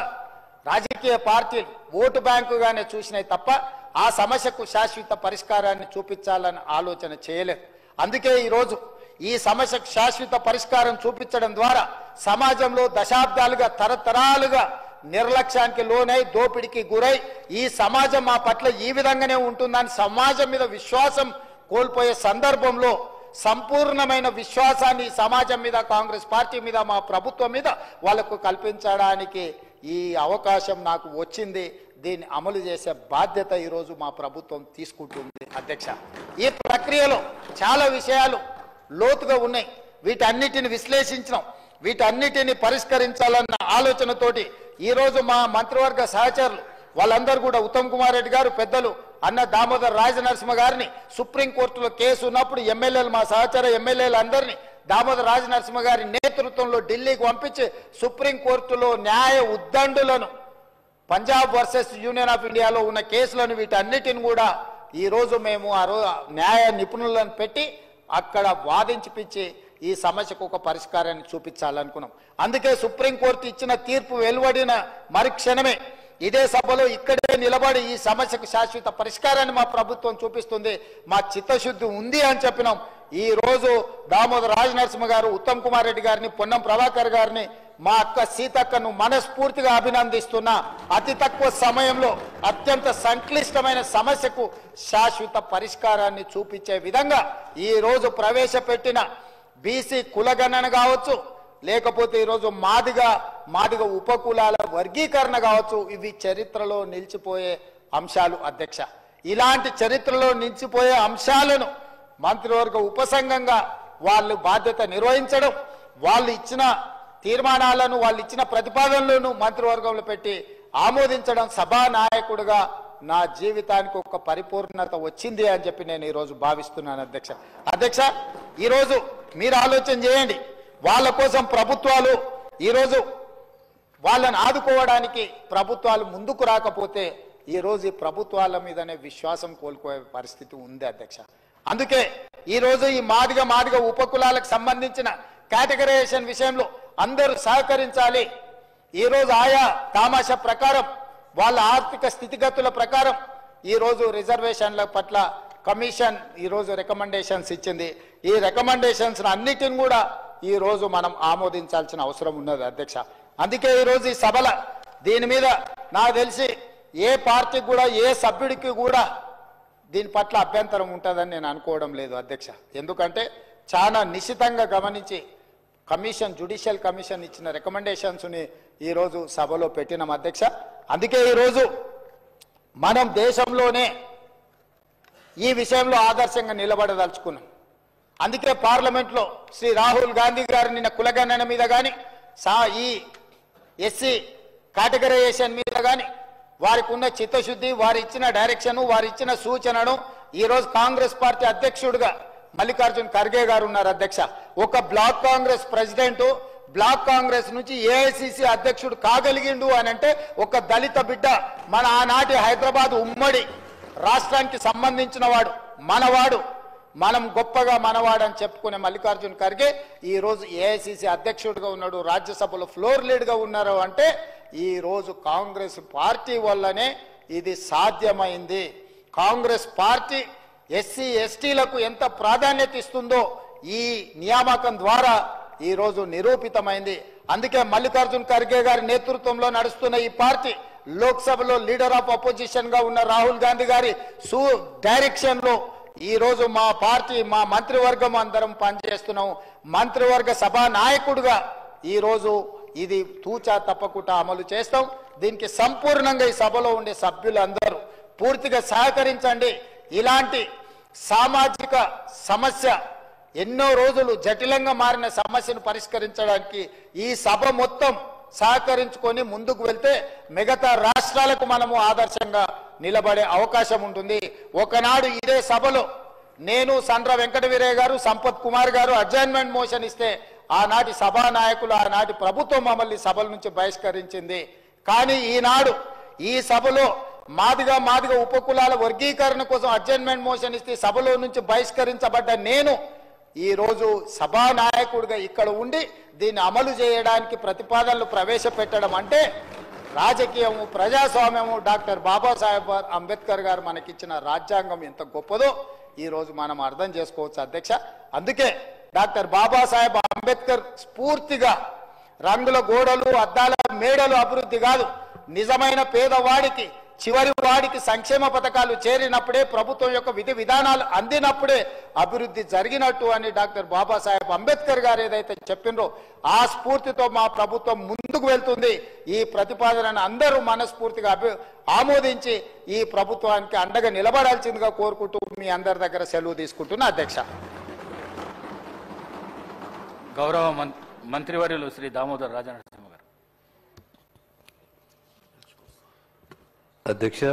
రాజకీయ పార్టీలు ఓటు బ్యాంకుగానే చూసినాయి తప్ప ఆ సమస్యకు శాశ్వత పరిష్కారాన్ని చూపించాలని ఆలోచన చేయలేదు. అందుకే ఈరోజు ఈ సమస్యకు శాశ్వత పరిష్కారం చూపించడం ద్వారా సమాజంలో దశాబ్దాలుగా, తరతరాలుగా నిర్లక్ష్యానికి లోనై, దోపిడికి గురై ఈ సమాజం మా పట్ల ఈ విధంగానే ఉంటుందని సమాజం మీద విశ్వాసం కోల్పోయే సందర్భంలో సంపూర్ణమైన విశ్వాసాన్ని సమాజం మీద, కాంగ్రెస్ పార్టీ మీద, మా ప్రభుత్వం మీద వాళ్ళకు కల్పించడానికి ఈ అవకాశం నాకు వచ్చింది. దీన్ని అమలు చేసే బాధ్యత ఈరోజు మా ప్రభుత్వం తీసుకుంటుంది అధ్యక్ష. ఈ ప్రక్రియలో చాలా విషయాలు లోతుగా ఉన్నాయి. వీటన్నిటిని విశ్లేషించడం, వీటన్నిటిని పరిష్కరించాలన్న ఆలోచనతోటి ఈరోజు మా మంత్రివర్గ సహచరులు వాళ్ళందరూ కూడా ఉత్తమ్ కుమార్ రెడ్డి గారు, పెద్దలు అన్న దామోదర్ రాజనరసింహ గారిని సుప్రీంకోర్టులో కేసు ఉన్నప్పుడు ఎమ్మెల్యేలు, మా సహచర ఎమ్మెల్యేలు అందరినీ దామోదర్ రాజనరసింహ గారి నేతృత్వంలో ఢిల్లీకి పంపించి సుప్రీంకోర్టులో న్యాయ ఉద్దండులను, పంజాబ్ వర్సెస్ యూనియన్ ఆఫ్ ఇండియాలో ఉన్న కేసులను వీటన్నిటిని కూడా ఈరోజు మేము న్యాయ నిపుణులను పెట్టి అక్కడ వాదించిపించి ఈ సమస్యకు ఒక పరిష్కారాన్ని చూపించాలనుకున్నాం. అందుకే సుప్రీంకోర్టు ఇచ్చిన తీర్పు వెలువడిన మరుక్షణమే ఇదే సభలో ఇక్కడే నిలబడి ఈ సమస్యకు శాశ్వత పరిష్కారాన్ని మా ప్రభుత్వం చూపిస్తుంది, మా చిత్తశుద్ధి ఉంది అని చెప్పినాం. ఈ రోజు దామోదర్ రాజనరసింహ గారు, ఉత్తమ్ కుమార్ రెడ్డి గారిని, పొన్నం ప్రభాకర్ గారిని, మా అక్క సీతక్కను మనస్ఫూర్తిగా అభినందిస్తున్నా. అతి తక్కువ సమయంలో అత్యంత సంక్లిష్టమైన సమస్యకు శాశ్వత పరిష్కారాన్ని చూపించే విధంగా ఈ రోజు ప్రవేశపెట్టిన బీసీ కులగణన కావచ్చు, లేకపోతే ఈరోజు మాదిగ ఉపకులాల వర్గీకరణ కావచ్చు, ఇవి చరిత్రలో నిలిచిపోయే అంశాలు అధ్యక్ష. ఇలాంటి చరిత్రలో నిలిచిపోయే అంశాలను మంత్రివర్గ ఉపసంఘంగా వాళ్ళు బాధ్యత నిర్వహించడం, వాళ్ళు ఇచ్చిన తీర్మానాలను, వాళ్ళు ఇచ్చిన ప్రతిపాదనలను మంత్రివర్గంలో పెట్టి ఆమోదించడం సభానాయకుడిగా నా జీవితానికి ఒక పరిపూర్ణత వచ్చింది అని చెప్పి నేను ఈరోజు భావిస్తున్నాను అధ్యక్ష. అధ్యక్ష, ఈరోజు మీరు ఆలోచన చేయండి, వాళ్ళ కోసం ప్రభుత్వాలు ఈరోజు వాళ్ళని ఆదుకోవడానికి ప్రభుత్వాలు ముందుకు రాకపోతే ఈరోజు ఈ ప్రభుత్వాల మీదనే విశ్వాసం కోల్పోయే పరిస్థితి ఉంది అధ్యక్ష. అందుకే ఈరోజు ఈ మాదిగ ఉపకులాలకు సంబంధించిన కేటగరైజేషన్ విషయంలో అందరూ సహకరించాలి. ఈరోజు ఆయా తామాషా ప్రకారం వాళ్ళ ఆర్థిక స్థితిగతుల ప్రకారం ఈరోజు రిజర్వేషన్ల పట్ల కమిషన్ ఈరోజు రికమెండేషన్స్ ఇచ్చింది. ఈ రికమెండేషన్స్ అన్నిటిని కూడా ఈరోజు మనం ఆమోదించాల్సిన అవసరం ఉన్నది అధ్యక్ష. అందుకే ఈరోజు ఈ సభల దీని మీద నాకు తెలిసి ఏ పార్టీకి కూడా, ఏ సభ్యుడికి కూడా దీని పట్ల అభ్యంతరం ఉంటుందని నేను అనుకోవడం లేదు అధ్యక్ష. ఎందుకంటే చాలా నిశితంగా గమనించి జ్యుడిషియల్ కమిషన్ ఇచ్చిన రికమెండేషన్స్ని ఈరోజు సభలో పెట్టినాం అధ్యక్ష. అందుకే ఈరోజు మనం దేశంలోనే ఈ విషయంలో ఆదర్శంగా నిలబడదలుచుకున్నాం. అందుకే పార్లమెంట్లో శ్రీ రాహుల్ గాంధీ గారు నిన్న కులగణన మీద కానీ, ఈ ఎస్సీ కేటగరైజేషన్ మీద కానీ వారికి ఉన్న చిత్తశుద్ధి, వారి ఇచ్చిన డైరెక్షన్, వారి ఇచ్చిన సూచనను ఈరోజు కాంగ్రెస్ పార్టీ అధ్యక్షుడిగా మల్లికార్జున్ ఖర్గే గారు ఉన్నారు అధ్యక్ష. ఒక block congress president block congress నుంచి ఏఐసిసి అధ్యక్షుడు కాగలిగిండు అని అంటే ఒక దళిత బిడ్డ, మన ఆనాటి హైదరాబాద్ ఉమ్మడి రాష్ట్రానికి సంబంధించిన వాడు, మనవాడు, మనం గొప్పగా మనవాడు అని చెప్పుకునే మల్లికార్జున్ ఖర్గే ఈరోజు ఏఐసిసి అధ్యక్షుడిగా ఉన్నాడు, రాజ్యసభలో ఫ్లోర్ లీడ్గా ఉన్నారు అంటే ఈరోజు కాంగ్రెస్ పార్టీ వల్లనే ఇది సాధ్యమైంది. కాంగ్రెస్ పార్టీ ఎస్సీ ఎస్టీలకు ఎంత ప్రాధాన్యత ఇస్తుందో ఈ నియామకం ద్వారా ఈరోజు నిరూపితమైంది. అందుకే మల్లికార్జున్ ఖర్గే గారి నేతృత్వంలో నడుస్తున్న ఈ పార్టీ లోక్సభలో లీడర్ ఆఫ్ అపోజిషన్ గా ఉన్న రాహుల్ గాంధీ గారి డైరెక్షన్ లో ఈ రోజు మా పార్టీ, మా మంత్రివర్గం అందరం పనిచేస్తున్నాం. మంత్రివర్గ సభా నాయకుడిగా ఈ రోజు ఇది తూచా తప్పకుండా అమలు చేస్తాం. దీనికి సంపూర్ణంగా ఈ సభలో ఉండే సభ్యులందరూ పూర్తిగా సహకరించండి. ఇలాంటి సామాజిక సమస్య, ఎన్నో రోజులు జటిలంగా మారిన సమస్యను పరిష్కరించడానికి ఈ సభ మొత్తం సహకరించుకొని ముందుకు వెళ్తే మిగతా రాష్ట్రాలకు మనము ఆదర్శంగా నిలబడే అవకాశం ఉంటుంది. ఒకనాడు ఇదే సభలో నేను, సండ్ర వెంకట వీరయ్య గారు, సంపత్ కుమార్ గారు అడ్జైన్మెంట్ మోషన్ ఇస్తే ఆనాటి సభానాయకులు, ఆనాటి ప్రభుత్వం మమ్మల్ని సభల నుంచి బహిష్కరించింది. కానీ ఈనాడు ఈ సభలో మాదిగ ఉపకులాల వర్గీకరణ కోసం అడ్జైన్మెంట్ మోషన్ ఇస్తే సభలో నుంచి బహిష్కరించబడ్డ నేను ఈ రోజు సభానాయకుడిగా ఇక్కడ ఉండి దీన్ని అమలు చేయడానికి ప్రతిపాదనలు ప్రవేశపెట్టడం అంటే రాజకీయము, ప్రజాస్వామ్యము, డాక్టర్ బాబాసాహెబ్ అంబేద్కర్ గారు మనకిచ్చిన రాజ్యాంగం ఎంత గొప్పదో ఈ రోజు మనం అర్థం చేసుకోవచ్చు అధ్యక్ష. అందుకే డాక్టర్ బాబాసాహెబ్ అంబేద్కర్ స్ఫూర్తిగా రంగుల గోడలు, అద్దాల మేడలు అభివృద్ధి కాదు, నిజమైన పేదవాడికి, చివరి వాడికి సంక్షేమ పథకాలు చేరినప్పుడే, ప్రభుత్వం యొక్క విధి విధానాలు అందినప్పుడే అభివృద్ధి జరిగినట్టు అని డాక్టర్ బాబాసాహెబ్ అంబేద్కర్ గారు ఏదైతే చెప్పినరో ఆ స్ఫూర్తితో మా ప్రభుత్వం ముందుకు వెళ్తుంది. ఈ ప్రతిపాదనను అందరూ మనస్ఫూర్తిగా ఆమోదించి ఈ ప్రభుత్వానికి అండగా నిలబడాల్సిందిగా కోరుకుంటూ మీ అందరి దగ్గర సెలవు తీసుకుంటున్నా అధ్యక్ష. గౌరవ మంత్రివర్యులు శ్రీ దామోదర్ రాజనరసింహ గారు. అధ్యక్ష,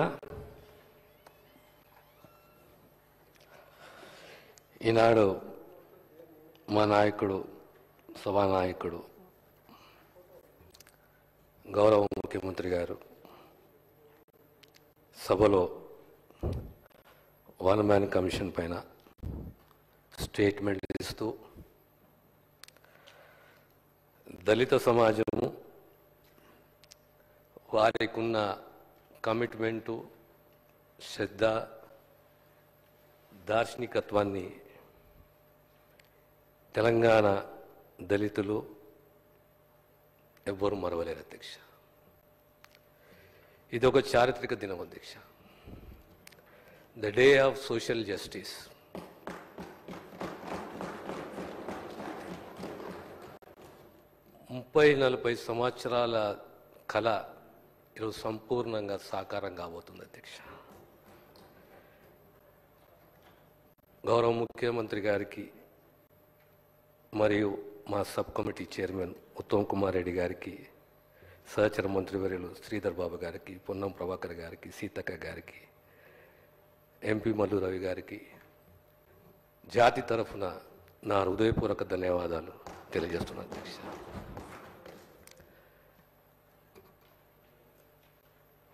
ఈనాడు మా నాయకుడు, సభానాయకుడు, గౌరవ ముఖ్యమంత్రి గారు సభలో వన్ మ్యాన్ కమిషన్ పైన స్టేట్మెంట్ ఇస్తూ దళిత సమాజము వారికి ఉన్న కమిట్మెంటు, శ్రద్ధ, దార్శనికత్వాన్ని తెలంగాణ దళితులు ఎవ్వరూ మరవలేరు అధ్యక్ష. ఇది ఒక చారిత్రక దినం అధ్యక్ష. The day of social justice. ముప్పై 40 సంవత్సరాల కళ ఈరోజు సంపూర్ణంగా సాకారం కాబోతుంది అధ్యక్ష. గౌరవ ముఖ్యమంత్రి గారికి మరియు మా sub committee chairman Uttam Kumar Reddy గారికి, సహచర మంత్రివర్యులు శ్రీధర్ బాబు గారికి, పొన్నం ప్రభాకర్ గారికి, సీతక్క గారికి, ఎంపీ మల్లు రవి గారికి జాతి తరఫున నా హృదయపూర్వక ధన్యవాదాలు తెలియజేస్తున్నాను అధ్యక్ష.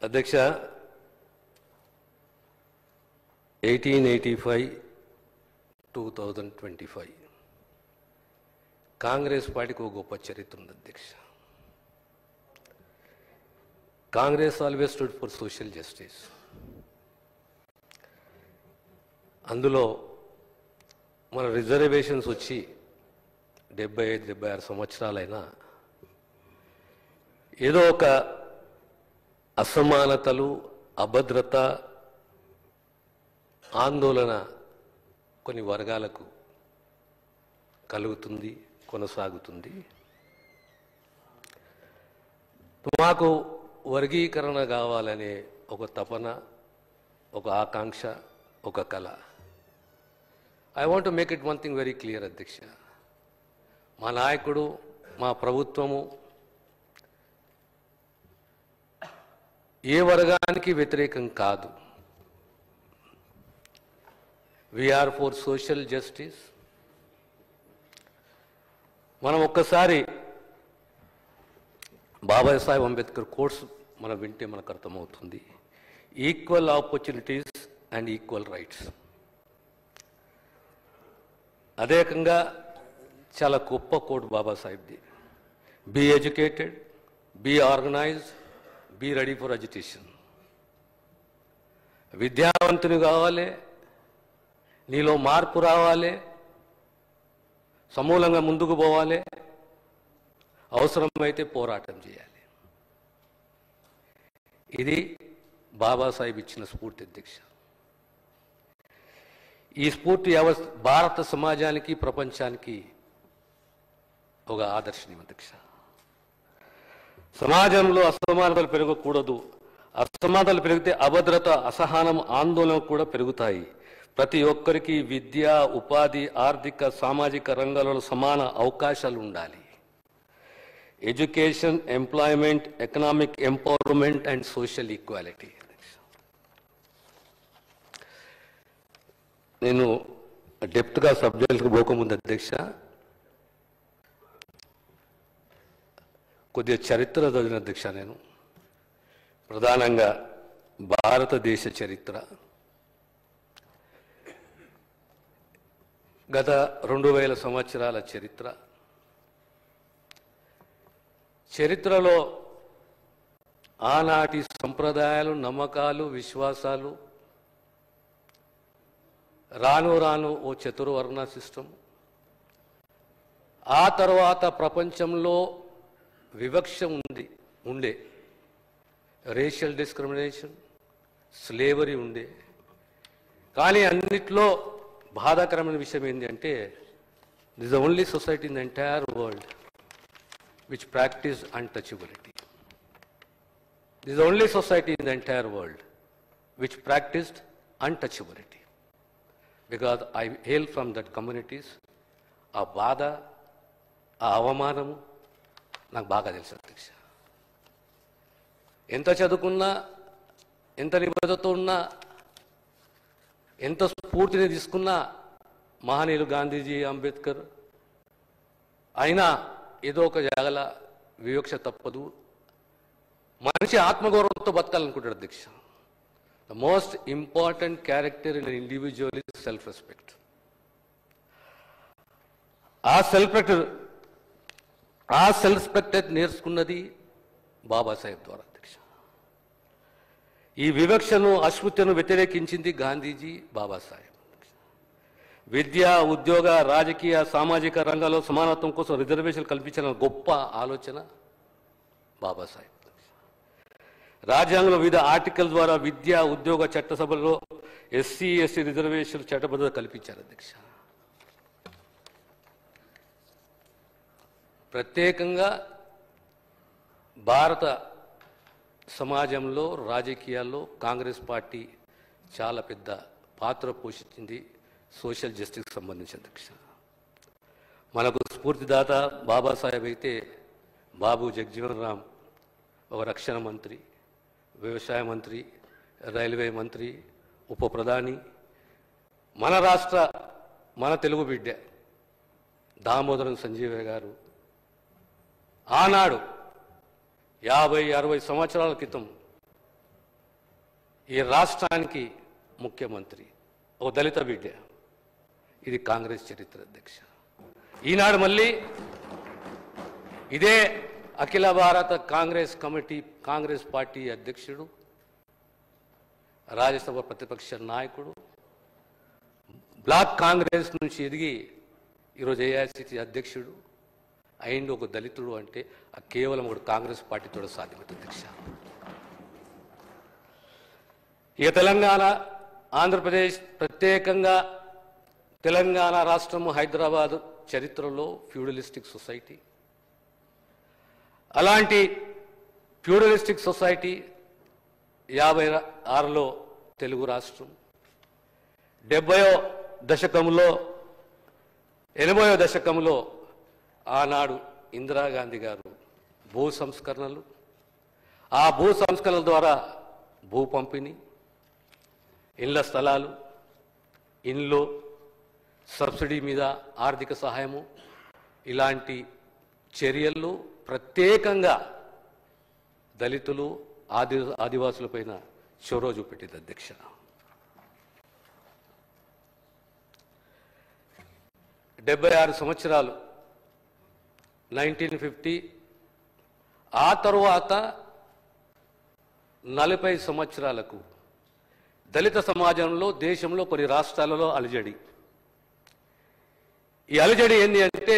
అధ్యక్ష, 1885-2025 కాంగ్రెస్ పార్టీకి ఒక గొప్ప చరిత్ర ఉంది అధ్యక్ష. Congress always stood for social justice. అందులో మన రిజర్వేషన్స్ వచ్చి 75-76 సంవత్సరాలైనా ఏదో ఒక అసమానతలు, అభద్రత, ఆందోళన కొన్ని వర్గాలకు కలుగుతుంది, కొనసాగుతుంది. మాకు వర్గీకరణ కావాలనే ఒక తపన, ఒక ఆకాంక్ష, ఒక కళ. I want to make it one thing very clear అధ్యక్ష. మా నాయకుడు, మా ప్రభుత్వము ఏ వర్గానికి వ్యతిరేకం కాదు. We are for social justice. మనం ఒక్కసారి బాబాసాహెబ్ అంబేద్కర్ కోట్స్ మనం వింటే మనకు అర్థమవుతుంది. Equal opportunities and equal rights. అదే రకంగా చాలా గొప్ప కోట్ బాబాసాహెబ్ది. Be educated, be organised, be ready for education. విద్యావంతుని కావాలి, నీలో మార్పు రావాలి, సమూలంగా ముందుకు పోవాలి, అవసరమైతే పోరాటం చేయాలి. ఇది బాబాసాహెబ్ ఇచ్చిన స్ఫూర్తి అధ్యక్ష. ఈ స్ఫూర్తి భారత సమాజానికి, ప్రపంచానికి ఒక ఆదర్శనీయం అధ్యక్ష. సమాజంలో అసమానతలు పెరగకూడదు. అసమానతలు పెరిగితే అభద్రత, అసహనం, ఆందోళన కూడా పెరుగుతాయి. ప్రతి ఒక్కరికి విద్య, ఉపాధి, ఆర్థిక, సామాజిక రంగాలలో సమాన అవకాశాలు ఉండాలి. Education, employment, economic empowerment and social equality. నేను డెప్త్గా సబ్జెక్ట్కి పోకముందు అధ్యక్ష కొద్దిగా చరిత్ర చదివిన అధ్యక్ష. నేను ప్రధానంగా భారతదేశ చరిత్ర గత 2000 సంవత్సరాల చరిత్రలో ఆనాటి సంప్రదాయాలు, నమ్మకాలు, విశ్వాసాలు రాను రాను ఓ చతుర్వర్ణ సిస్టమ్, ఆ తర్వాత ప్రపంచంలో వివక్ష ఉండే రేషియల్ డిస్క్రిమినేషన్, స్లేవరీ ఉండే. కానీ అన్నిట్లో బాధాకరమైన విషయం ఏంటంటే this the only society in the entire world which practiced untouchability. This is the only society in the entire world which practiced untouchability. Because I hail from that communities, ఆ బాధ, ఆ అవమానము నాకు బాగా తెలుసు అధ్యక్ష. ఎంత చదువుకున్నా, ఎంత నిబద్ధతతో ఉన్నా, ఎంత స్ఫూర్తిని తీసుకున్నా మహనీయులు గాంధీజీ, అంబేద్కర్ అయినా ఏదో ఒక జాగల వివక్ష తప్పదు. మనిషి ఆత్మగౌరవంతో బతకాలనుకుంటాడు అధ్యక్ష. The most important character in individual is self respect. ఆ సెల్ఫ్ రెస్పెక్ట్ నేర్చుకున్నది బాబాసాహెబ్ ద్వారా అధ్యక్ష. ఈ వివక్షను అస్పృశ్యను వ్యతిరేకించింది గాంధీజీ, బాబాసాహెబ్. విద్య, ఉద్యోగ, రాజకీయ, సామాజిక రంగాల్లో సమానత్వం కోసం రిజర్వేషన్ కల్పించిన గొప్ప ఆలోచన బాబాసాహెబ్. రాజ్యాంగంలో వివిధ ఆర్టికల్ ద్వారా విద్య, ఉద్యోగ చట్టసభలో ఎస్సీ, ఎస్టీ రిజర్వేషన్ చట్టబద్ధత కల్పించారు అధ్యక్ష. ప్రత్యేకంగా భారత సమాజంలో, రాజకీయాల్లో కాంగ్రెస్ పార్టీ చాలా పెద్ద పాత్ర పోషించింది సోషల్ జస్టిస్కి సంబంధించి అధ్యక్ష. మనకు స్ఫూర్తిదాత బాబాసాహెబ్ అయితే బాబు జగజీవన్ రామ్ ఒక రక్షణ మంత్రి, వ్యవసాయ మంత్రి, రైల్వే మంత్రి, ఉప ప్రధాని. మన రాష్ట్ర, మన తెలుగు బిడ్డ దామోదరం సంజీవయ్య గారు ఆనాడు 50-60 సంవత్సరాల క్రితం ఈ రాష్ట్రానికి ముఖ్యమంత్రి, ఓ దళిత బిడ్డ. ఇది కాంగ్రెస్ చరిత్ర అధ్యక్ష. ఈనాడు మళ్ళీ ఇదే అఖిల భారత కాంగ్రెస్ కమిటీ, కాంగ్రెస్ పార్టీ అధ్యక్షుడు, రాజ్యసభ ప్రతిపక్ష నాయకుడు, బ్లాక్ కాంగ్రెస్ నుంచి ఎదిగి ఈరోజు ఏఐసిసి అధ్యక్షుడు అయిండు ఒక దళితుడు అంటే కేవలం ఒక కాంగ్రెస్ పార్టీతో సాధ్యమవుతుంది అధ్యక్ష. ఇక తెలంగాణ, ఆంధ్రప్రదేశ్, ప్రత్యేకంగా తెలంగాణ రాష్ట్రము, హైదరాబాద్ చరిత్రలో ఫ్యూడలిస్టిక్ సొసైటీ. అలాంటి ఫ్యూడలిస్టిక్ సొసైటీ 56లో తెలుగు రాష్ట్రం, 70వ దశకంలో, 80వ దశకంలో ఆనాడు ఇందిరాగాంధీ గారు భూ సంస్కరణలు, ఆ భూ సంస్కరణల ద్వారా భూ పంపిణీ, ఇళ్ల స్థలాలు, ఇండ్లు, సబ్సిడీ మీద ఆర్థిక సహాయము, ఇలాంటి చర్యలు ప్రత్యేకంగా దళితులు, ఆదివాసులపైన చొరవ చూపెట్టింది అధ్యక్ష. డెబ్బై 6 సంవత్సరాలు 1950. ఆ తరువాత 40 సంవత్సరాలకు దళిత సమాజంలో, దేశంలో కొన్ని రాష్ట్రాలలో అలజడి. ఈ అలజడి ఏంటి అంటే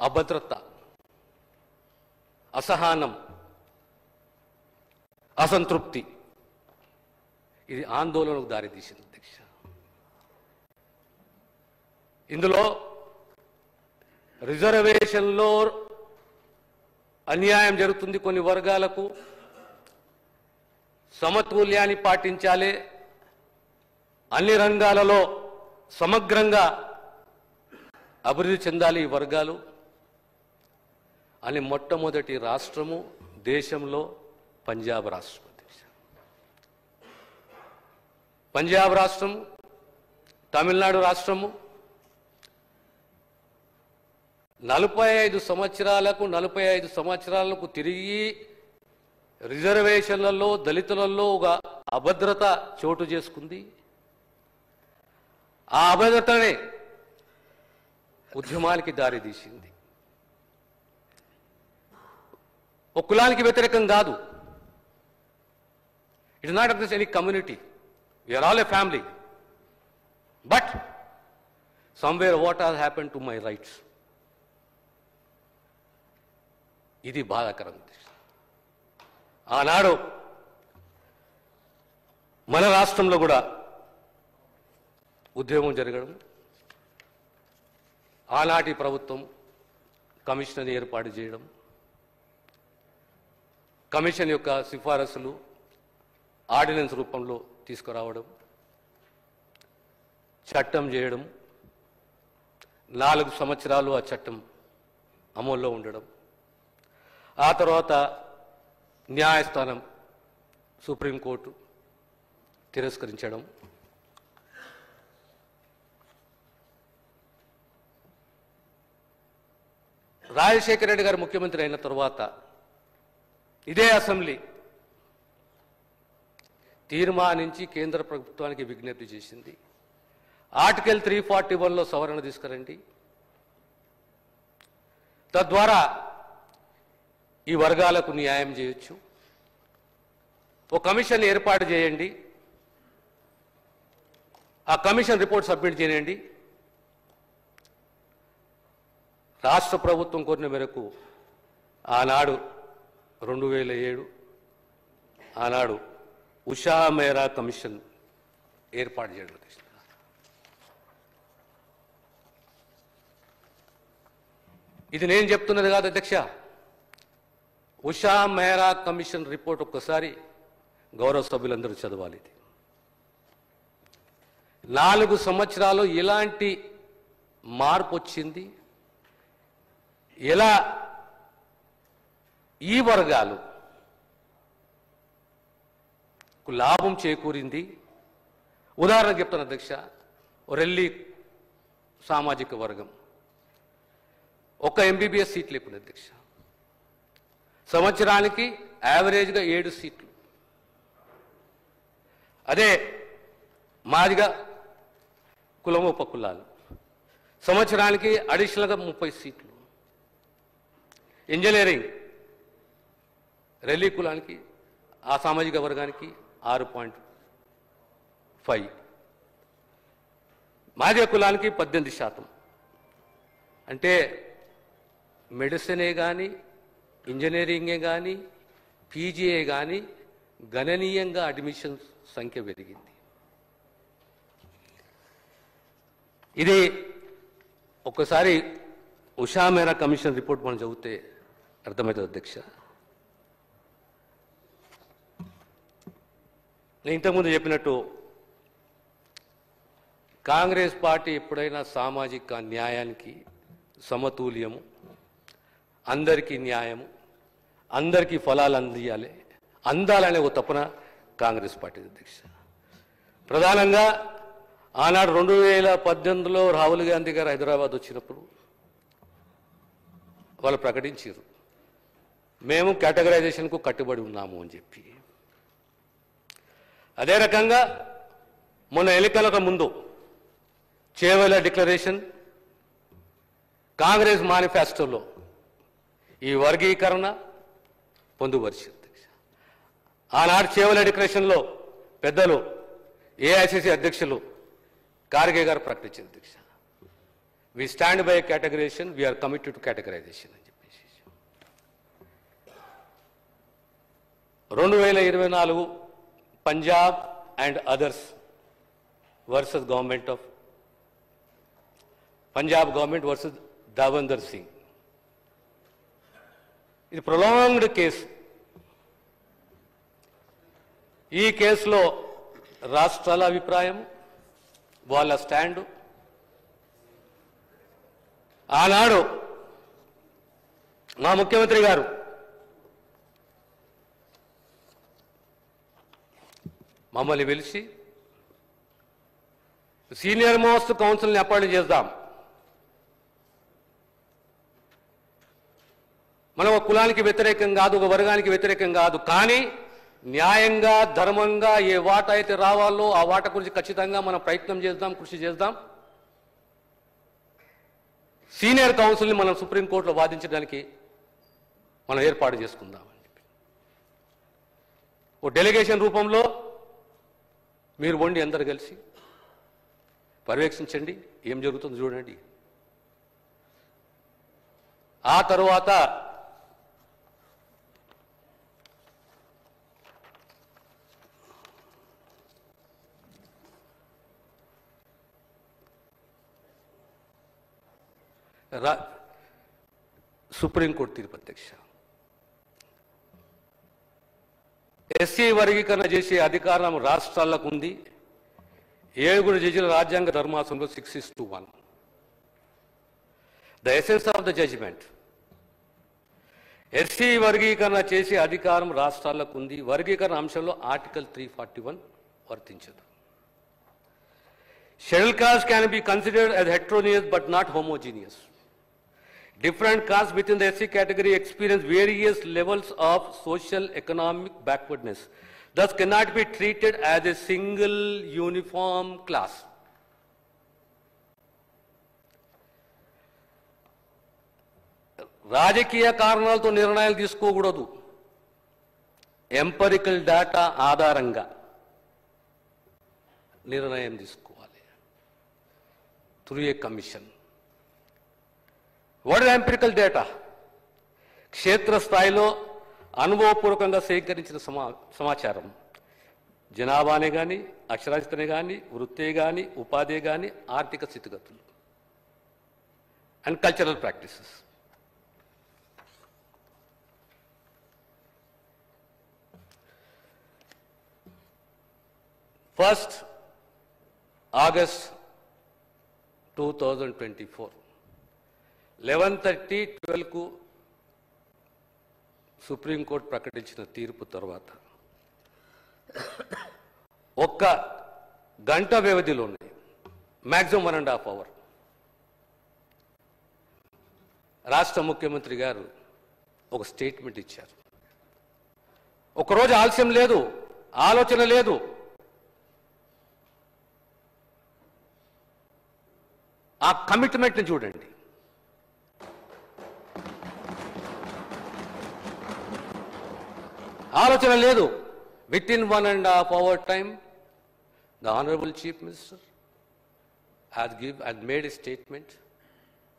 అభద్రత, అసహనం, అసంతృప్తి. ఇది ఆందోళనకు దారితీసింది అధ్యక్ష. ఇందులో రిజర్వేషన్లో అన్యాయం జరుగుతుంది, కొన్ని వర్గాలకు సమతుల్యాన్ని పాటించాలి, అన్ని రంగాలలో సమగ్రంగా అభివృద్ధి చెందాలి ఈ వర్గాలు అని మొట్టమొదటి రాష్ట్రము దేశంలో పంజాబ్ రాష్ట్రం. పంజాబ్ రాష్ట్రము, తమిళనాడు రాష్ట్రము 45 సంవత్సరాలకు తిరిగి రిజర్వేషన్లలో, దళితులలో ఒక అభద్రత చోటు చేసుకుంది. ఆ అభద్రతనే ఉద్యమానికి దారితీసింది. ఒక కులానికి వ్యతిరేకం కాదు. It is not against any community. We are all a family. But somewhere what has happen to my rights. ఇది బాధాకరం. ఆనాడు మన రాష్ట్రంలో కూడా ఉద్యమం జరగడం, ఆనాటి ప్రభుత్వం కమిషన్ ఏర్పాటు చేయడం, కమిషన్ యొక్క సిఫారసులు ఆర్డినెన్స్ రూపంలో తీసుకురావడం, చట్టం చేయడం, 4 సంవత్సరాలు ఆ చట్టం అమల్లో ఉండడం, ఆ తర్వాత న్యాయస్థానం, సుప్రీంకోర్టు తిరస్కరించడం, రాజశేఖర రెడ్డి గారు ముఖ్యమంత్రి అయిన తర్వాత ఇదే అసెంబ్లీ తీర్మానించి కేంద్ర ప్రభుత్వానికి విజ్ఞప్తి చేసింది, ఆర్టికల్ 341లో సవరణ తీసుకురండి, తద్వారా ఈ వర్గాలకు న్యాయం చేయొచ్చు. ఓ కమిషన్ ఏర్పాటు చేయండి, ఆ కమిషన్ రిపోర్ట్ సబ్మిట్ చేయండి. రాష్ట్ర ప్రభుత్వం కోరిన మేరకు ఆనాడు 2007 ఆనాడు ఉషా మేరా కమిషన్ ఏర్పాటు చేయడం. ఇది నేను చెప్తున్నది కాదు అధ్యక్ష. ఉషా మెహ్రా కమిషన్ రిపోర్ట్ ఒక్కసారి గౌరవ సభ్యులందరూ చదవాలి. ఇది 4 సంవత్సరాలు ఎలాంటి మార్పు వచ్చింది, ఎలా ఈ వర్గాలు లాభం చేకూరింది. ఉదాహరణకు చెప్తాను అధ్యక్ష, రెల్లి సామాజిక వర్గం ఒక MBBS సీట్లు ఇప్పుడు అధ్యక్ష, సంవత్సరానికి యావరేజ్గా 7 సీట్లు. అదే మాదిగా కులం ఉపకులాలు సంవత్సరానికి అడిషనల్గా 30 సీట్లు. ఇంజనీరింగ్ రెల్లి కులానికి ఆ సామాజిక వర్గానికి 6.5, మాదిగ కులానికి 18%. అంటే మెడిసినే కానీ ఇంజనీరింగే కానీ పీజీఏ కానీ గణనీయంగా అడ్మిషన్ సంఖ్య పెరిగింది. ఇది ఒక్కసారి ఉషా మేరా కమిషన్ రిపోర్ట్ మనం చదివితే అర్థమవుతుంది అధ్యక్ష. నేను ఇంతకుముందు చెప్పినట్టు కాంగ్రెస్ పార్టీ ఎప్పుడైనా సామాజిక న్యాయానికి, సమతుల్యము, అందరికీ న్యాయము, అందరికీ ఫలాలు అందాలనే ఒక తపన కాంగ్రెస్ పార్టీ అధ్యక్ష. ప్రధానంగా ఆనాడు 2018లో రాహుల్ గాంధీ గారు హైదరాబాద్ వచ్చినప్పుడు వాళ్ళు ప్రకటించారు, మేము కేటగరైజేషన్కు కట్టుబడి ఉన్నాము అని చెప్పి. అదే రకంగా మొన్న ఎన్నికలకు ముందు చేవెళ్ల డిక్లరేషన్, కాంగ్రెస్ మేనిఫెస్టోలో ఈ వర్గీకరణ పొందుపరిచింది. ఆనాడు చేవెళ్ల డిక్లరేషన్లో పెద్దలు ఏఐసిసి అధ్యక్షులు ఖార్గే గారు ప్రకటించారు అధ్యక్ష, we stand by categorisation, we are committed to categorisation అని చెప్పేసి. 2024 Punjab and others versus government of Punjab government versus Davinder Singh. ఇది ప్రొలాంగ్డ్ కేసు. ఈ కేసులో రాష్ట్రాల అభిప్రాయం, వాళ్ళ స్టాండు. ఆనాడు మా ముఖ్యమంత్రి గారు మమ్మల్ని పిలిచి సీనియర్ మోస్ట్ కౌన్సిల్ని అపాయింట్ చేద్దాం, మనం ఒక కులానికి వ్యతిరేకం కాదు, ఒక వర్గానికి వ్యతిరేకం కాదు, కానీ న్యాయంగా ధర్మంగా ఏ వాట అయితే రావాలో ఆ వాట గురించి ఖచ్చితంగా మనం ప్రయత్నం చేద్దాం, కృషి చేద్దాం. సీనియర్ కౌన్సిల్ని మనం సుప్రీంకోర్టులో వాదించడానికి మనం ఏర్పాటు చేసుకుందాం అని చెప్పి ఓ డెలిగేషన్ రూపంలో మీరు వండి అందరు కలిసి పర్యవేక్షించండి, ఏం జరుగుతుందో చూడండి. ఆ తరువాత సుప్రీంకోర్టు తీర్పు అధ్యక్ష, ఎస్సీ వర్గీకరణ చేసే అధికారం రాష్ట్రాలకు ఉంది. 7 జడ్జిల రాజ్యాంగ ధర్మాసనంలో 6:1. The essence of the judgement, SC వర్గీకరణ చేసే అధికారం రాష్ట్రాలకు ఉంది. వర్గీకరణ అంశంలో ఆర్టికల్ 341 వర్తించదు. Scheduled castes can be considered as heterogeneous but not homogeneous. Different castes within the SC category experience various levels of social economic backwardness, thus cannot be treated as a single uniform class. రాజకీయ కారణాలతో నిర్ణయాలు తీసుకోకూడదు. ఎంపరికల్ డేటా ఆధారంగా నిర్ణయం తీసుకోవాలి through a commission. What is empirical data? క్షేత్రస్థాయిలో అనుభవపూర్వకంగా సేకరించిన సమాచారం, జనాభానే కానీ, అక్షరాస్యతనే కానీ, వృత్తే కానీ, ఉపాధి కానీ, ఆర్థిక స్థితిగతులు and cultural practices. First August 2024 11:30-12కు సుప్రీంకోర్టు ప్రకటించిన తీర్పు తర్వాత ఒక్క గంట వ్యవధిలోనే మ్యాక్సిమం 1.5 hours రాష్ట్ర ముఖ్యమంత్రి గారు ఒక స్టేట్మెంట్ ఇచ్చారు. ఒకరోజు ఆలస్యం లేదు, ఆలోచన లేదు. ఆ కమిట్మెంట్ని చూడండి. ఆలోచన లేదు. Within 1.5 hour time, the Honorable Chief Minister has made a statement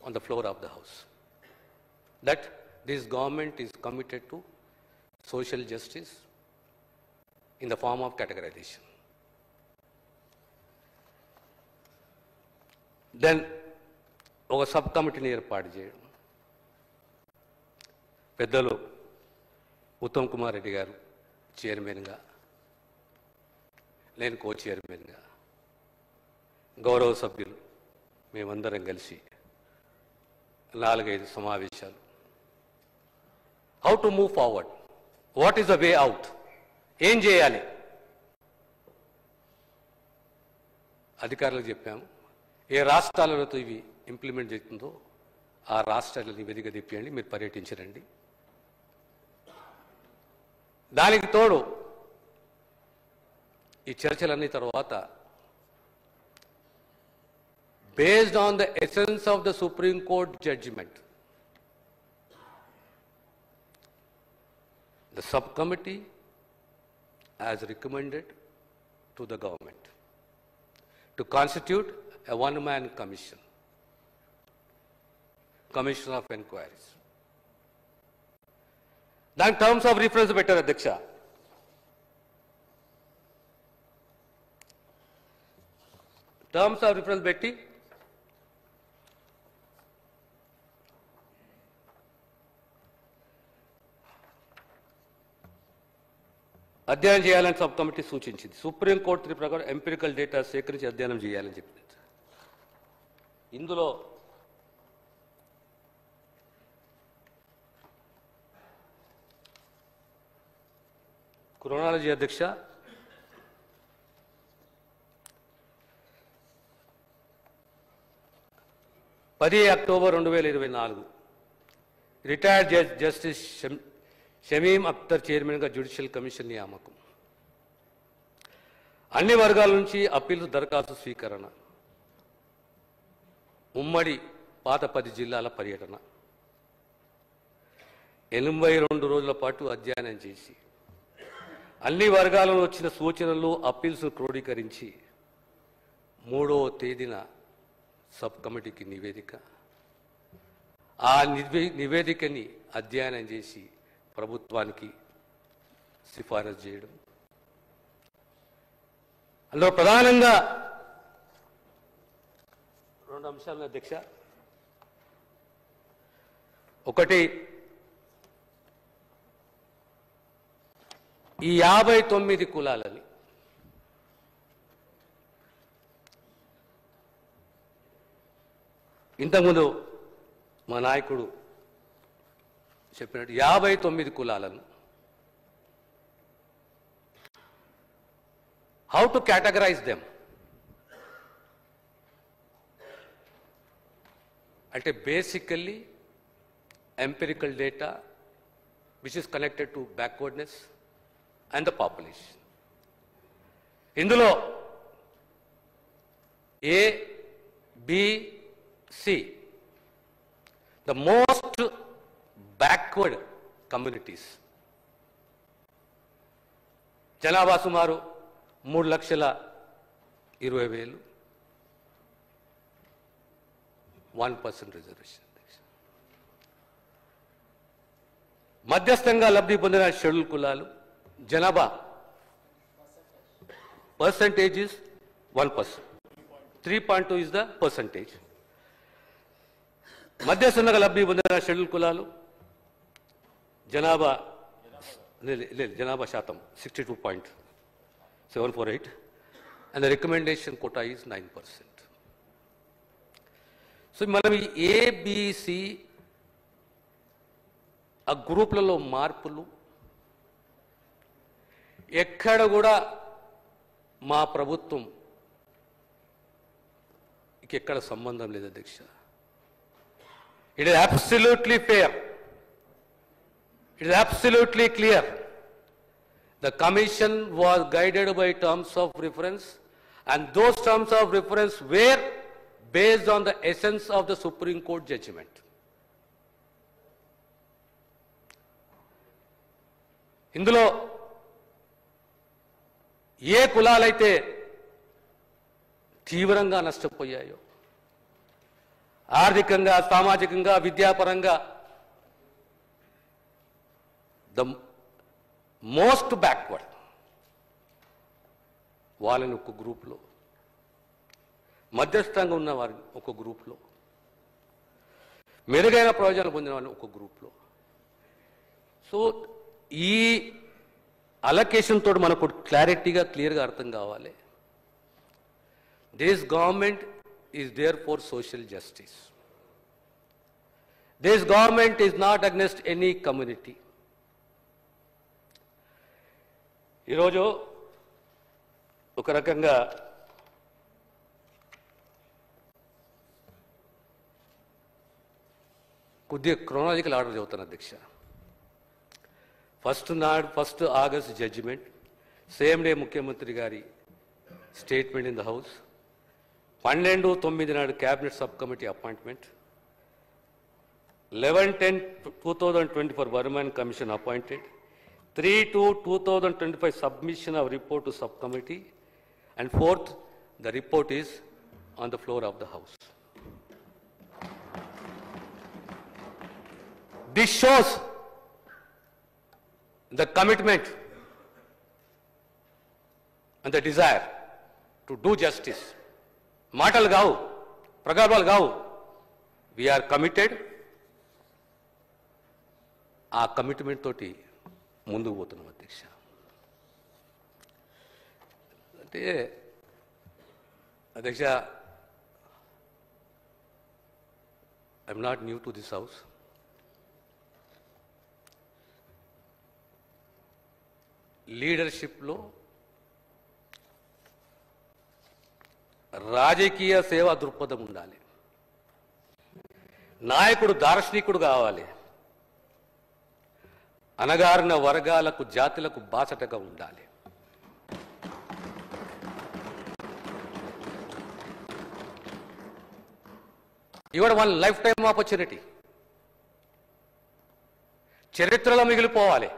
on the floor of the House that this government is committed to social justice in the form of categorization. Then, ఒక సబ్ కమిటీని ఏర్పాటు చేయడం. పెద్దలు ఉత్తమ్ కుమార్ రెడ్డి గారు చైర్మన్గా, నేను కో చైర్మన్గా, గౌరవ సభ్యులు మేమందరం కలిసి 4-5 సమావేశాలు. How to move forward, what is the way out, ఏం చేయాలి అధికారులకు చెప్పాము. ఏ రాష్ట్రాలలో ఇవి ఇంప్లిమెంట్ చేస్తుందో ఆ రాష్ట్రాలను నివేదిక తెప్పియండి, మీరు పర్యటించరండి. దానికి తోడు ఈ చర్చలన్నీ తర్వాత based on the essence of the Supreme Court judgment, the subcommittee has recommended to the government to constitute a one-man commission of inquiries. దాని టర్మ్స్ ఆఫ్ రిఫరెన్స్ పెట్టారు అధ్యక్ష. టర్మ్స్ ఆఫ్ రిఫరెన్స్ పెట్టి అధ్యయనం చేయాలని సబ్ కమిటీ సూచించింది. సుప్రీంకోర్టు తీర్పు ప్రకారం ఎంపిరికల్ డేటా సేకరించి అధ్యయనం చేయాలని చెప్పింది. ఇందులో క్రోనాలజీ అధ్యక్ష, October 2024 retired justice Shameem Akhtar చైర్మన్గా జ్యుడిషియల్ కమిషన్ నియామకం. అన్ని వర్గాల నుంచి అప్పీలు దరఖాస్తు స్వీకరణ. ఉమ్మడి పాత 10 జిల్లాల పర్యటన. 82 రోజుల పాటు అధ్యయనం చేసి అన్ని వర్గాలలో వచ్చిన సూచనలు, అప్పీల్స్ క్రోడీకరించి 3వ తేదీన సబ్ కమిటీకి నివేదిక. ఆ నివేదికని అధ్యయనం చేసి ప్రభుత్వానికి సిఫారసు చేయడం. అందులో ప్రధానంగా 2 అంశాలు అధ్యక్ష. ఒకటి, ఈ 59 కులాలని ఇంతకుముందు మా నాయకుడు చెప్పినట్టు 59 కులాలను హౌ టు కేటగరైజ్ దెమ్ అంటే basically empirical data which is connected to backwardness and the population. ఇందులో A, B, C, the most backward communities జనాభా సుమారు 3,20,000, 1% రిజర్వేషన్. మధ్యస్థంగా లబ్ధి పొందిన షెడ్యూల్ కులాలు జనాభా percentage is 1%. 3.2 is the percentage. మధ్యస్థంగా లబ్ధి పొందిన షెడ్యూల్ కులాలు జనాభా శాతం 62.748 and the recommendation quota is 9%. So మనం ఈ ఏబిసి ఆ గ్రూపులలో మార్పులు ఎక్కడ కూడా మా ప్రభుత్వం ఎక్కడ సంబంధం లేదు అధ్యక్ష. It is absolutely fair, it is absolutely clear. The commission was guided by terms of reference and those terms of reference were based on the essence of the Supreme Court judgment. ఇందులో ఏ కులాలైతే తీవ్రంగా నష్టపోయాయో, ఆర్థికంగా, సామాజికంగా, విద్యాపరంగా ద మోస్ట్ బ్యాక్వర్డ్ వాళ్ళని ఒక గ్రూప్లో, మధ్యస్థంగా ఉన్న వారిని ఒక గ్రూప్లో, మెరుగైన ప్రయోజనాలు పొందిన వారిని ఒక గ్రూప్లో. సో ఈ అలొకేషన్ తోటి మనకు క్లారిటీగా, క్లియర్గా అర్థం కావాలి. This government is there for social justice. This government is not against any community. ఈరోజు ఒక రకంగా కొద్దిగా క్రోనాలజికల్ ఆర్డర్ చెబుతాను అధ్యక్ష. First August judgement, same day ముఖ్యమంత్రి గారి స్టేట్మెంట్ ఇన్ ద హౌస్, 12/9 నాడు cabinet sub committee appointment, 11/10/2024 Burman Commission appointed, 3/2/2025 submission of report to subcommittee, and 4th, the report is on the floor of the House. This shows the commitment and the desire to do justice. మాటలు కావు, ప్రగల్భాలు కావు. We are committed. ఆ కమిట్మెంట్ తోటి ముందుకు పోతున్నాం అధ్యక్ష. అంటే అధ్యక్ష, I'm not new to this house. లీడర్షిప్లో రాజకీయ సేవా దృక్పథం ఉండాలి. నాయకుడు దార్శనికుడు కావాలి. అణగారిన వర్గాలకు, జాతులకు బాసటగా ఉండాలి. ఇవాళ వన్ లైఫ్ టైం ఆపర్చునిటీ, చరిత్రలో మిగిలిపోవాలి.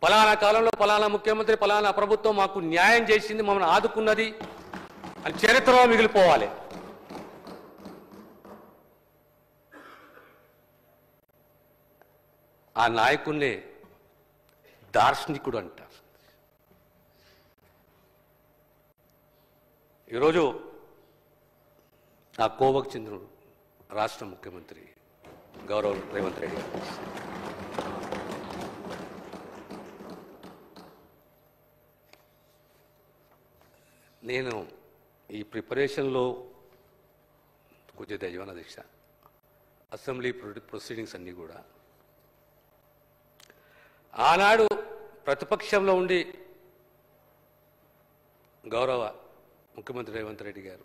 ఫలానా కాలంలో ఫలానా ముఖ్యమంత్రి, ఫలానా ప్రభుత్వం మాకు న్యాయం చేసింది, మమ్మల్ని ఆదుకున్నది అని చరిత్రలో మిగిలిపోవాలి. ఆ నాయకున్నే దార్శనికుడు అంటారు. ఈరోజు ఆ కోవకు చెందిన రాష్ట్ర ముఖ్యమంత్రి గౌరవ రేవంత్ రెడ్డి గారు, నేను ఈ ప్రిపరేషన్లో కొంచెం దైవాన దీక్ష, అసెంబ్లీ ప్రొసీడింగ్స్ అన్నీ కూడా ఆనాడు ప్రతిపక్షంలో ఉండి గౌరవ ముఖ్యమంత్రి రేవంత్ రెడ్డి గారు,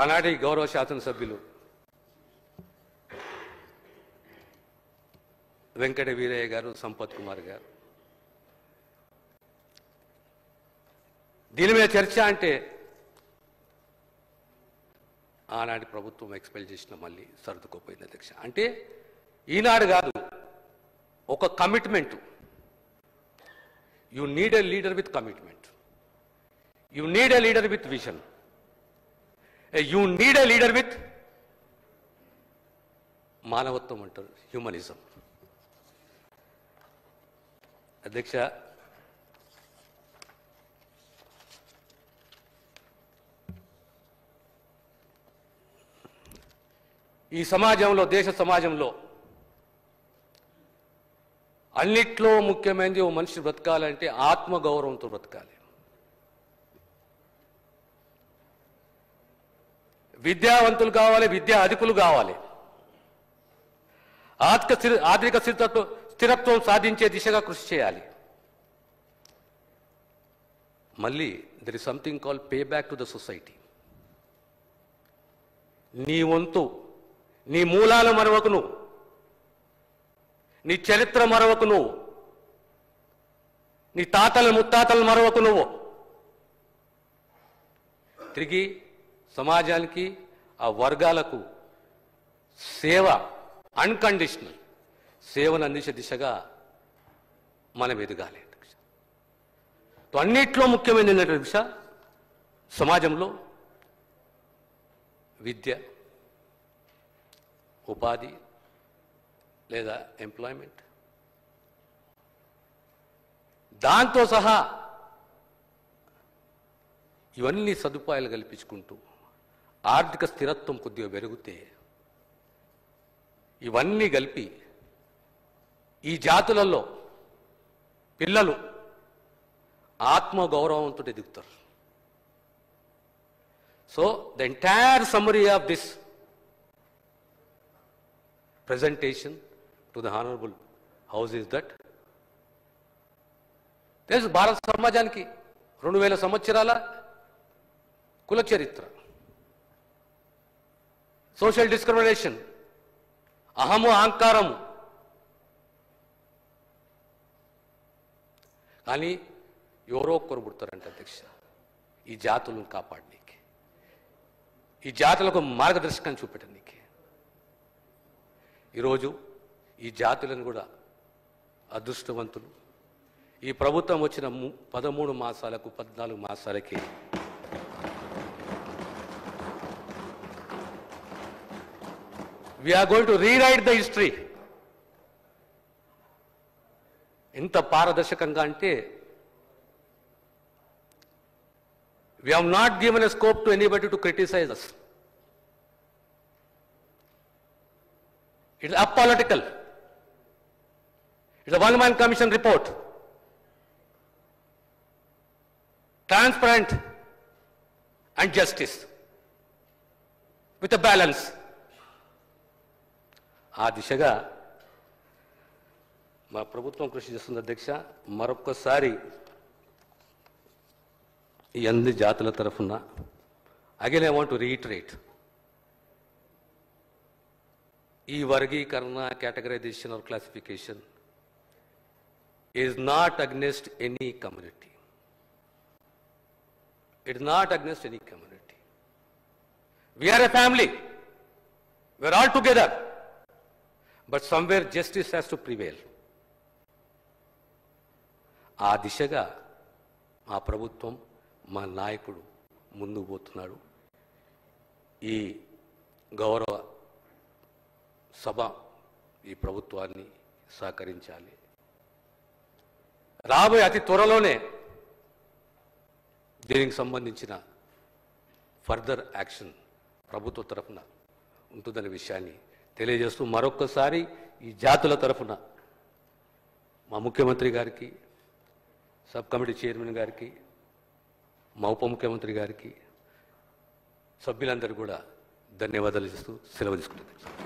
ఆనాటి గౌరవ శాసనసభ్యులు వెంకట వీరయ్య గారు, సంపత్ కుమార్ గారు, దీని మీద చర్చ అంటే ఆనాటి ప్రభుత్వం ఎక్స్పెల్ చేసిన మళ్ళీ సర్దుకోపోయింది అధ్యక్ష. అంటే ఈనాడు కాదు, ఒక commitment. You need a leader with commitment, you need a leader with vision, you need a leader with మానవత్వం అంటారు, హ్యూమనిజం. అధ్యక్ష, ఈ సమాజంలో, దేశ సమాజంలో అన్నిట్లో ముఖ్యమైనది ఓ మనిషి బ్రతకాలంటే ఆత్మగౌరవంతో బ్రతకాలి. విద్యావంతులు కావాలి, విద్యా అధికులు కావాలి. ఆర్థిక స్థిరత్వం సాధించే దిశగా కృషి చేయాలి. మళ్ళీ there is something call pay back to the society. నీ వంతు, నీ మూలాల మరవకు నువ్వు, నీ చరిత్ర మరవకు నువ్వు, నీ తాతల ముత్తాతల మరవకు నువ్వు. తిరిగి సమాజానికి, ఆ వర్గాలకు సేవ, అన్కండిషనల్ సేవను అందించే దిశగా మనం ఎదగాలి. అన్నిట్లో ముఖ్యమైనది ఏంటంటే దిశ సమాజంలో విద్య, ఉపాధి లేదా ఎంప్లాయ్మెంట్, దాంతో సహా ఇవన్నీ సదుపాయాలు కల్పించుకుంటూ ఆర్థిక స్థిరత్వం కొద్దిగా పెరిగితే ఇవన్నీ కలిపి ఈ జాతులలో పిల్లలు ఆత్మగౌరవంతో ఎదుగుతారు. So the entire summary of this presentation to the honorable house is that తెలుసు భారత సమాజానికి 2000 సంవత్సరాల కుల చరిత్ర, సోషల్ డిస్క్రిమినేషన్, అహము అహంకారము. కానీ ఎవరో ఒక్కరు పుడతారంట అధ్యక్ష ఈ జాతులను కాపాడనీకి, ఈ జాతులకు మార్గదర్శకం చూపెట్టనీకి. ఈరోజు ఈ జాతులను కూడా అదృష్టవంతులు. ఈ ప్రభుత్వం వచ్చిన 13 మాసాలకు 14 మాసాలకి we are going to rewrite the history. ఎంత పారదర్శకంగా అంటే we have not given a scope to anybody to criticize us. It is apolitical. It is a one-man commission report. Transparent and justice with a balance. ఆ దిశగా మా ప్రభుత్వం కృషి చేస్తుంది అధ్యక్ష. మరొక్కసారి ఈ అన్ని జాతుల తరఫున again I want to reiterate, ఈ వర్గీకరణ, categorization or classification is not against any community. It is not against any community. We are a family. We are all together. But somewhere justice has to prevail. ఆ దిశగా మా ప్రభుత్వం, మా నాయకుడు ముందుకు పోతున్నాడు. ఈ గౌరవ సభ ఈ ప్రభుత్వాన్ని సహకరించాలి. రాబోయే అతి త్వరలోనే దీనికి సంబంధించిన ఫర్దర్ యాక్షన్ ప్రభుత్వ తరఫున ఉంటుందనే విషయాన్ని తెలియజేస్తూ మరొక్కసారి ఈ జాతుల తరఫున మా ముఖ్యమంత్రి గారికి, సబ్ కమిటీ చైర్మన్ గారికి, మా ఉప ముఖ్యమంత్రి గారికి, సభ్యులందరూ కూడా ధన్యవాదాలు ఇస్తూ సెలవు తీసుకుంటున్నాను.